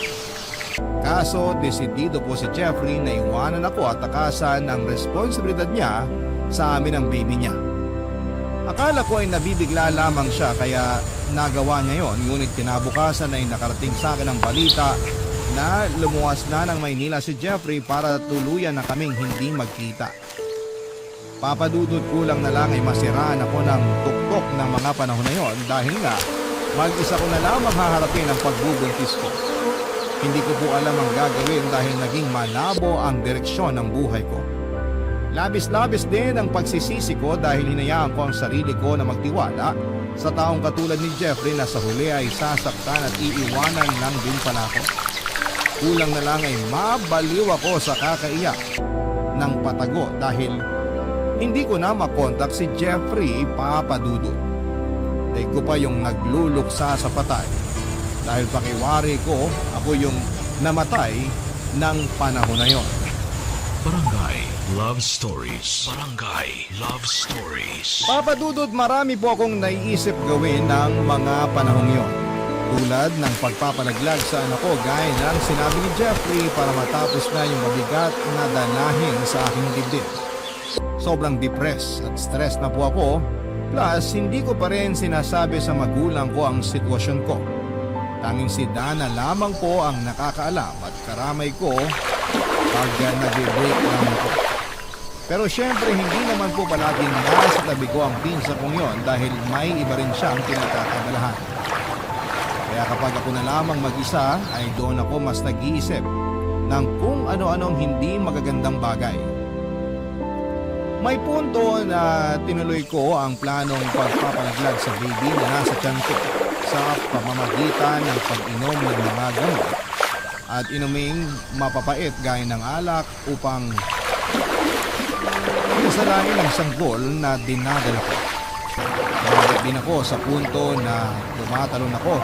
Kaso desidido po si Jeffrey na iwanan ako at takasan ang responsibilidad niya sa amin ang baby niya. Akala ko ay nabibigla lamang siya kaya nagawa niya yon, ngunit kinabukasan ay nakarating sa akin ang balita na lumuwas na ng Maynila si Jeffrey para tuluyan na kaming hindi magkita. Papadudod, kulang na lang ay masiraan ako ng tuktok ng mga panahon na yon dahil nga mag-isa ko na lamang haharapin ang pagbubuntis ko. Hindi ko po alam ang gagawin dahil naging malabo ang direksyon ng buhay ko. Labis-labis din ang pagsisisi ko dahil hinayaan ko ang sarili ko na magtiwala sa taong katulad ni Jeffrey na sa huli ay sasaktan at iiwanan lang din pala ako. Kulang na lang ay mabaliw ako sa kakaiyak ng patago dahil hindi ko na makontak si Jeffrey Papadudut. Daig ko pa yung nagluluksa sa patay dahil pakiwari ko ako yung namatay ng panahon na yon. Barangay Love Stories. Barangay Love Stories. Papadudod, marami po akong naiisip gawin ng mga panahong yon. Tulad ng pagpapalaglag sa anak ko gaya ng sinabi ni Jeffrey para matapos na yung mabigat na danahin sa aking dibdib. Sobrang depressed at stress na po ako, plus hindi ko pa rin sinasabi sa magulang ko ang sitwasyon ko. Tanging si Dana lamang po ang nakakaalam at karamay ko pag nag-break naman ko. Pero syempre hindi naman po palaging nasa tabi ko ang pinsa kong yon dahil may iba rin siyang pinagkakabalahan. Kaya kapag ako na lamang mag-isa ay doon ako mas nag-iisip ng kung ano-anong hindi magagandang bagay. May punto na tinuloy ko ang planong pagpapalaglag sa baby na nasa tiyan ko sa pamamagitan ng pag-inom ng mga gamot at inuming mapapait gaya ng alak upang isalain ang sanggol na dinadala ko. Nabalik din ako sa punto na tumatalon ako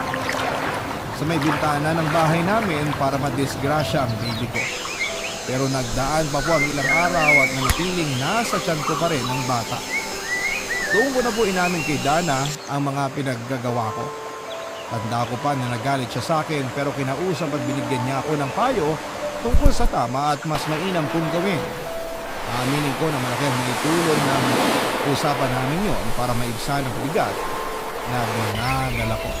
sa may bintana ng bahay namin para madisgrasya ang baby ko. Pero nagdaan pa po ang ilang araw at nangitiling nasa tiyan ko pa rin ang bata. Doon ko na po inamin kay Dana ang mga pinaggagawa ko. Tanda ko pa na nagalit siya sa akin pero kinausap at binigyan niya ako ng payo tungkol sa tama at mas mainam kong gawin. Aminin ko na malaki ang naitulong ng usapan namin yon para maibsan ang bigat na dinadala ko.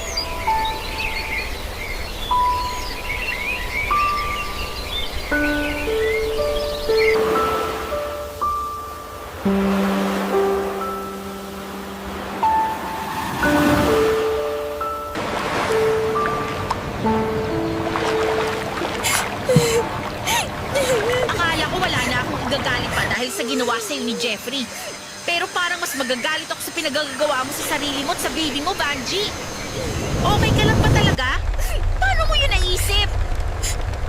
Akala ko wala na akong igagalit pa dahil sa ginawa sa'yo ni Jeffrey. Pero parang mas magagalit ako sa pinagagawa mo sa sarili mo at sa baby mo, Banji. Okay ka lang ba talaga? Paano mo yun naisip?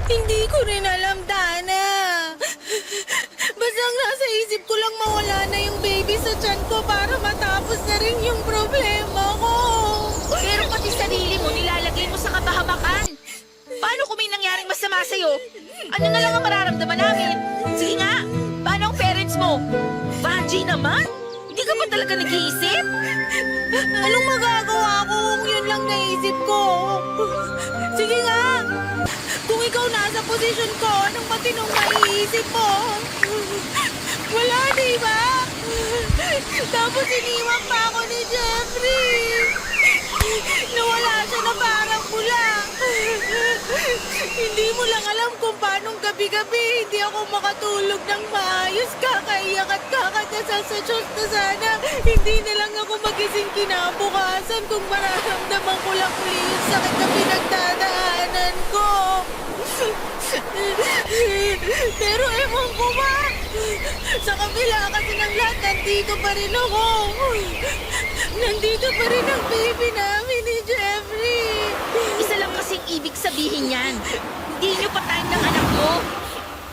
Hindi ko rin alam, Dana. Basta ang nasa isip ko lang mawala na yung baby sa tiyan ko para matapos na rin yung problema ko. Pero pati sarili mo nilalagay mo sa kabahamakan. Paano kung may nangyaring masama sa'yo? Ano na lang ang mararamdaman namin? Sige nga, paano ang parents mo? Banji naman? Hindi ka ba talaga nag-iisip? Anong magagawa ko kung yun lang naisip ko? Sige nga, kung ikaw nasa posisyon ko, anong matinong maiisip mo? Wala, di ba? Tapos iniwan pa ako ni Jeffrey. Nawala siya na parang bula. Hindi mo lang alam kung paanong gabi-gabi hindi ako makatulog ng maayos. Kakaiyak at kakadasal sa Diyos na sana hindi na lang ako magising kinabukasan kung mararamdaman ko lang uli yung sakit na pinagdadaanan ko. Pero ewan ko ba, sa kabila kasi ng lahat, nandito pa rin ako. Nandito pa rin ang baby namin ni Jeffrey. Isa lang kasing ibig sabihin yan. Hindi nyo patayin ng anak mo.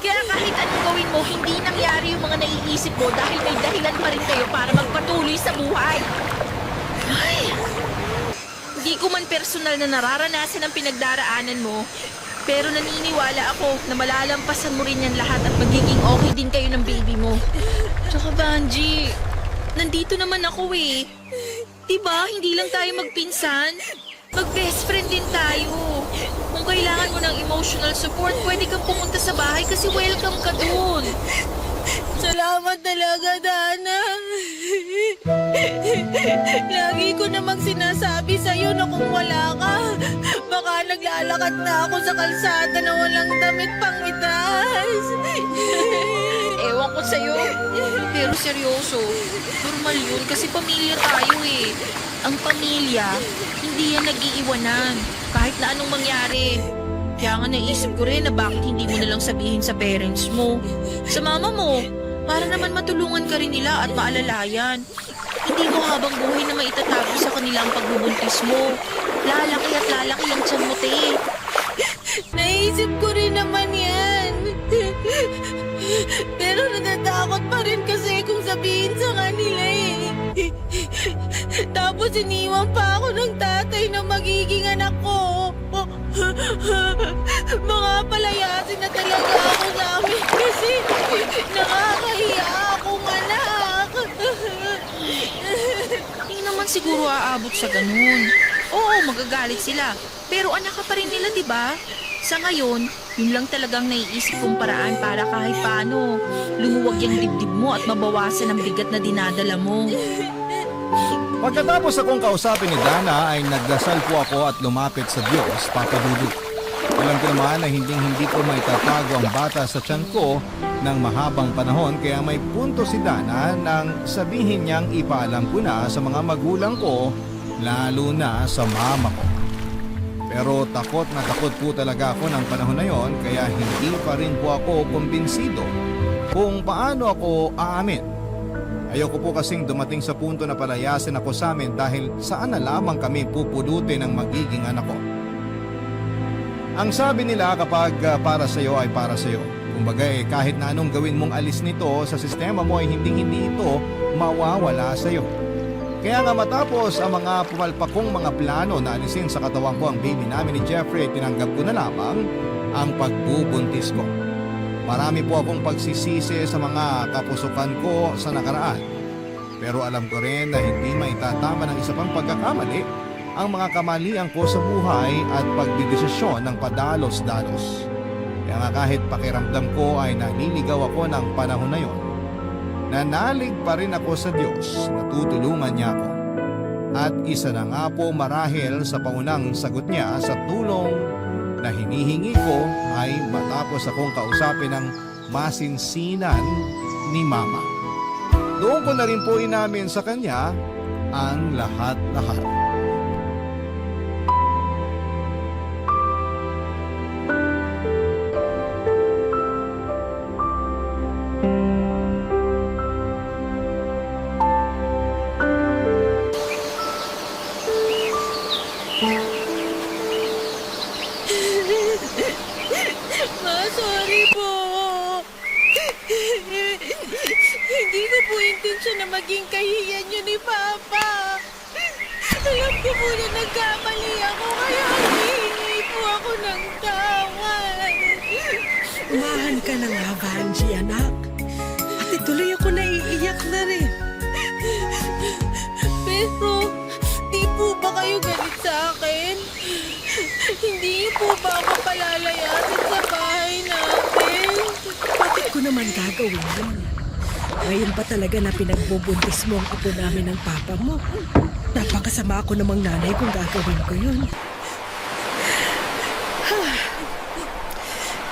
Kaya kahit anong gawin mo, hindi nangyari yung mga naiisip mo dahil may dahilan pa rin kayo para magpatuloy sa buhay. Ay, hindi ko man personal na nararanasan ang pinagdaraanan mo, pero naniniwala ako na malalampasan mo rin yan lahat at magiging okay din kayo ng baby mo. Tsaka Banji, nandito naman ako eh. Diba, hindi lang tayo magpinsan? Mag-best friend din tayo. Kung kailangan mo ng emotional support, pwede kang pumunta sa bahay kasi welcome ka dun. Salamat talaga, Dana. Lagi ko namang sinasabi sa'yo na kung wala ka, baka naglalakad na ako sa kalsada na walang damit pang itaas. Ewan ko sa'yo. Pero seryoso, normal yun kasi pamilya tayo eh. Ang pamilya, hindi yan nag-iiwanan kahit na anong mangyari. Kaya nga naisip ko rin na bakit hindi mo nalang sabihin sa parents mo, sa mama mo, para naman matulungan ka rin nila at maalalayan. Hindi mo habang buhay na maitatago sa kanila ang pagbubuntis mo. Lalaki at lalaki ang tiyan mo, te. Naisip ko rin naman yan. Pero natatakot pa rin kasi kung sabihin sa kanila eh. Tapos iniwan pa ako ng tatay na magiging anak ko. Mga palayasin na talaga ako sa amin kasi nakakahiya akong anak. Hindi naman siguro aabot sa ganun. Oo, magagalit sila. Pero anak ka pa rin nila, di ba? Sa ngayon, yun lang talagang naiisip kong paraan para kahit paano lumuwag yung dibdib mo at mabawasan ang bigat na dinadala mo. Pagkatapos akong kausapin ni Dana ay nagdasal po ako at lumapit sa Diyos, Papa Dudut. Alam ko naman na hindi ko maitatago ang bata sa tiyan ko ng mahabang panahon kaya may punto si Dana nang sabihin niyang ipaalam ko na sa mga magulang ko, lalo na sa mama ko. Pero takot na takot po talaga ako ng panahon na yon kaya hindi pa rin po ako kumbinsido kung paano ako aamin. Ayoko po kasing dumating sa punto na palayasin ako sa amin dahil saan na lamang kami pupulutin ng magiging anak ko. Ang sabi nila kapag para sa iyo ay para sa iyo. Kumbaga kahit na anong gawin mong alis nito sa sistema mo ay hindi ito mawawala sa iyo. Kaya nga matapos ang mga pumalpakong mga plano na alisin sa katawan ko ang baby namin ni Jeffrey, tinanggap ko na lamang ang pagbubuntis ko. Marami po akong pagsisisi sa mga kapusukan ko sa nakaraan. Pero alam ko rin na hindi maitatama ng isa pang pagkakamali ang mga kamalian ko sa buhay at pagdidesisyon ng padalos-dalos. Kaya nga kahit pakiramdam ko ay naniligaw ako ng panahon na yon, nanalig pa rin ako sa Diyos na tutulungan niya ako. At isa na nga po marahil sa paunang sagot niya sa tulong na hinihingi ko ay matapos akong kausapin ng masinsinan ni Mama. Doon ko na rin po inamin sa kanya ang lahat-lahat. Ma, sorry po. Hindi ko po intensyon na maging kahiyan niyo ni Papa. Alam ko po na nagkamali ako kaya hihingi po ako ng tawad. Umahan ka na nga, Vanji, anak. At ituloy ako naiiyak na rin. Pero, di po ba kayo galit sa akin? Hindi po ba ako palalayasin sa bahay natin? Bakit ko naman gagawin yun? Ngayon pa talaga na pinagbubuntis mo ang apo namin ng papa mo. Napakasama ako namang nanay kung gagawin ko yun.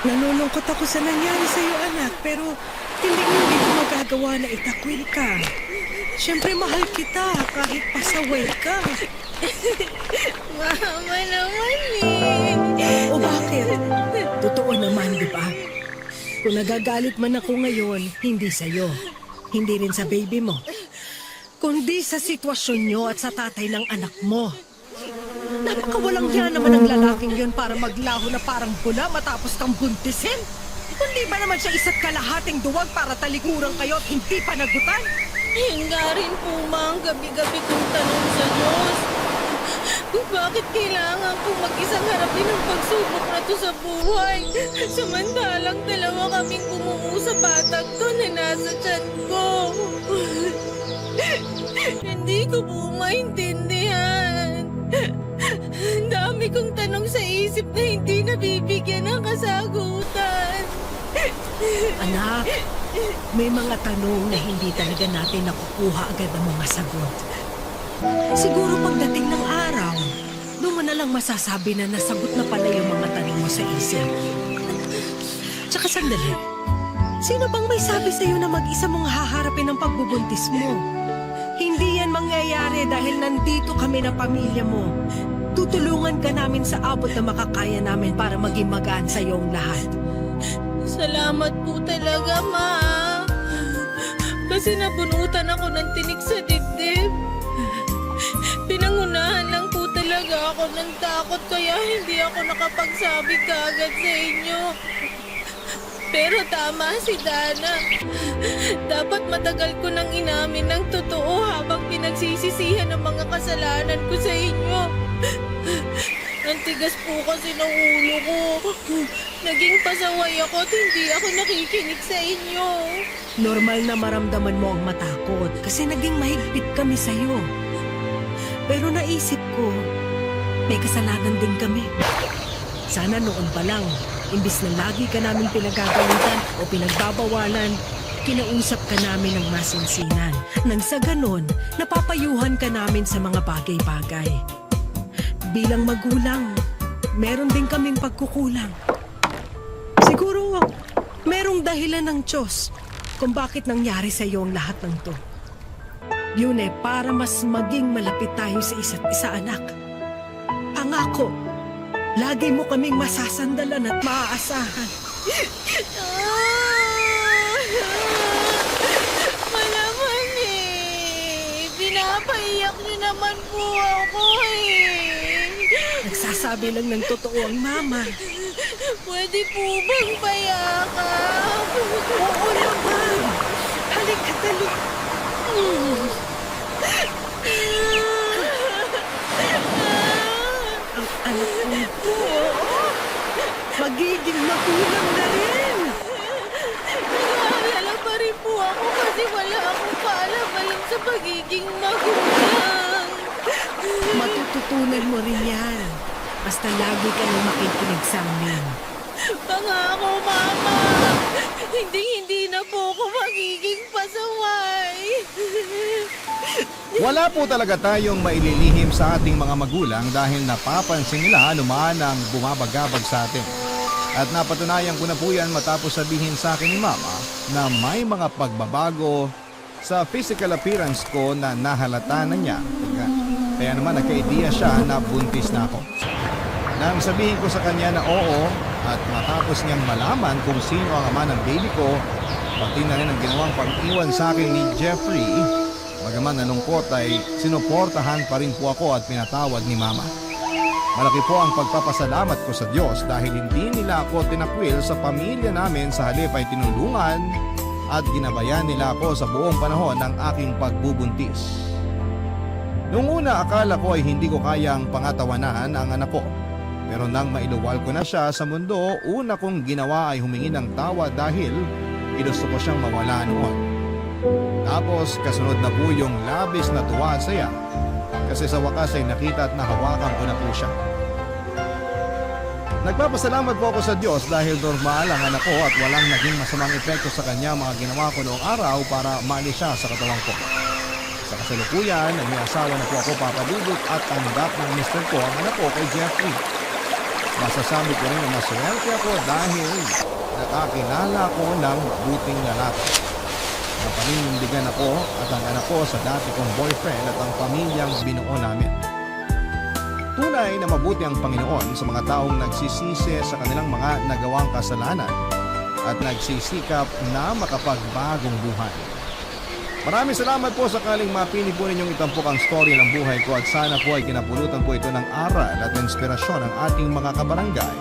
Nalulungkot ako sa nangyari sa'yo, anak, pero hindi ko magagawa na itakwil ka. Siyempre, mahal kita kahit pasaway ka. Mama naman eh. O bakit? Totoo naman, di ba? Kung nagagalit man ako ngayon, hindi sa'yo. Hindi rin sa baby mo. Kundi sa sitwasyon nyo at sa tatay ng anak mo. Napakawalang yan naman ang lalaking yun para maglaho na parang bula matapos kang buntisin. Kundi ba naman siya isa't kalahating duwag para talikuran kayo at hindi panagutan? Yun nga rin po, Ma, ang gabi-gabi kong tanong sa Diyos. Kung bakit kailangan kong mag-isang harapin ang pagsubok na to sa buhay? Samantalang dalawa kaming bumuo sa batang to na nasa tiyan ko. Hindi ko po maintindihan. Ang dami kong tanong sa isip na hindi nabibigyan ng kasagutan. Anak, may mga tanong na hindi talaga natin nakukuha agad ang mga sagot. Siguro pagdating ng araw, doon mo na lang masasabi na nasagot na pala yung mga tanong mo sa isip. Tsaka sandali, sino bang may sabi sa'yo na mag-isa mong haharapin ang pagbubuntis mo? Hindi yan mangyayari dahil nandito kami na pamilya mo. Tutulungan ka namin sa abot na makakaya namin para maging magaan sa iyong lahat. Salamat po talaga, Ma. Kasi nabunutan ako ng tinik sa dibdib. Pinangunahan lang po talaga ako ng takot kaya hindi ako nakapagsabi kaagad sa inyo. Pero tama si Dana. Dapat matagal ko nang inamin ng totoo habang pinagsisisihan ang mga kasalanan ko sa inyo. Ang tigas po kasi ng ulo ko. Naging pasaway ako at hindi ako nakikinig sa inyo. Normal na maramdaman mo ang matakot kasi naging mahigpit kami sa'yo. Pero naisip ko, may kasalanan din kami. Sana noon pa lang, imbis na lagi ka namin pinagagalitan o pinagbabawalan, kinausap ka namin ng masinsinan. Nang sa ganon, napapayuhan ka namin sa mga bagay-bagay. Bilang magulang, meron din kaming pagkukulang. Siguro, merong dahilan ng Diyos kung bakit nangyari sa iyo ang lahat ng to. Yun para mas maging malapit tayo sa isa't isa, anak. Pangako, lagi mo kaming masasandalan at maaasahan. Malaman eh. Pinapaiyak niyo naman po ako eh. Nagsasabi lang ng totoo ang mama. Pwede po bang payakan? Oo naman. Halika, dali. Ang anak ko. Magiging magulang na rin. Nag-aalala pa rin po ako kasi wala akong paalam-alam sa pagiging magulang. Matututunan mo rin yan. Basta lagi ka nang makikinig sa amin. Pangako, Mama. Hindi na po ako magiging pasaway. Wala po talaga tayong maililihim sa ating mga magulang dahil napapansin nila anuman ang bumabagabag sa atin. At napatunayan ko na po yan matapos sabihin sa akin ni Mama na may mga pagbabago sa physical appearance ko na nahalata na niya. Kaya naman nagka-idea siya na buntis na ako. Nang sabihin ko sa kanya na oo at matapos niyang malaman kung sino ang ama ng baby ko, pati na rin ang ginawang pag-iwan sa akin ni Jeffrey, bagaman nalungkot ay sinuportahan pa rin po ako at pinatawad ni Mama. Malaki po ang pagpapasalamat ko sa Diyos dahil hindi nila ako tinakwil sa pamilya namin, sa halip ay tinulungan at ginabayan nila ako sa buong panahon ng aking pagbubuntis. Noong una akala ko ay hindi ko kayang pangatawanan ang anak ko. Pero nang mailuwal ko na siya sa mundo, una kong ginawa ay humingi ng tawa dahil ginusto ko siyang mawala noon. Tapos kasunod na po yung labis na tuwa at saya kasi sa wakas ay nakita at nahawakan ko na po siya. Nagpapasalamat po ako sa Diyos dahil normal ang anak ko at walang naging masamang epekto sa kanya mga ginawa ko noong araw para maalis siya sa katawan ko. Sa kasalukuyan ay may asawa na po ako, Papa Dudut, at tanggap ng mister ko ang anak ko kay Jeffrey. Masasabi ko rin na maswerte ako dahil nakakilala ko ng buting lalaki. Napaninindigan ako at ang anak ko sa dati kong boyfriend at ang pamilyang binuo namin. Tunay na mabuti ang Panginoon sa mga taong nagsisisi sa kanilang mga nagawang kasalanan at nagsisikap na makapagbagong buhay. Maraming salamat po sakaling mapili po ninyong itampok ang story ng buhay ko at sana po ay kinapulutan po ito ng aral at inspirasyon ng ating mga kabarangay.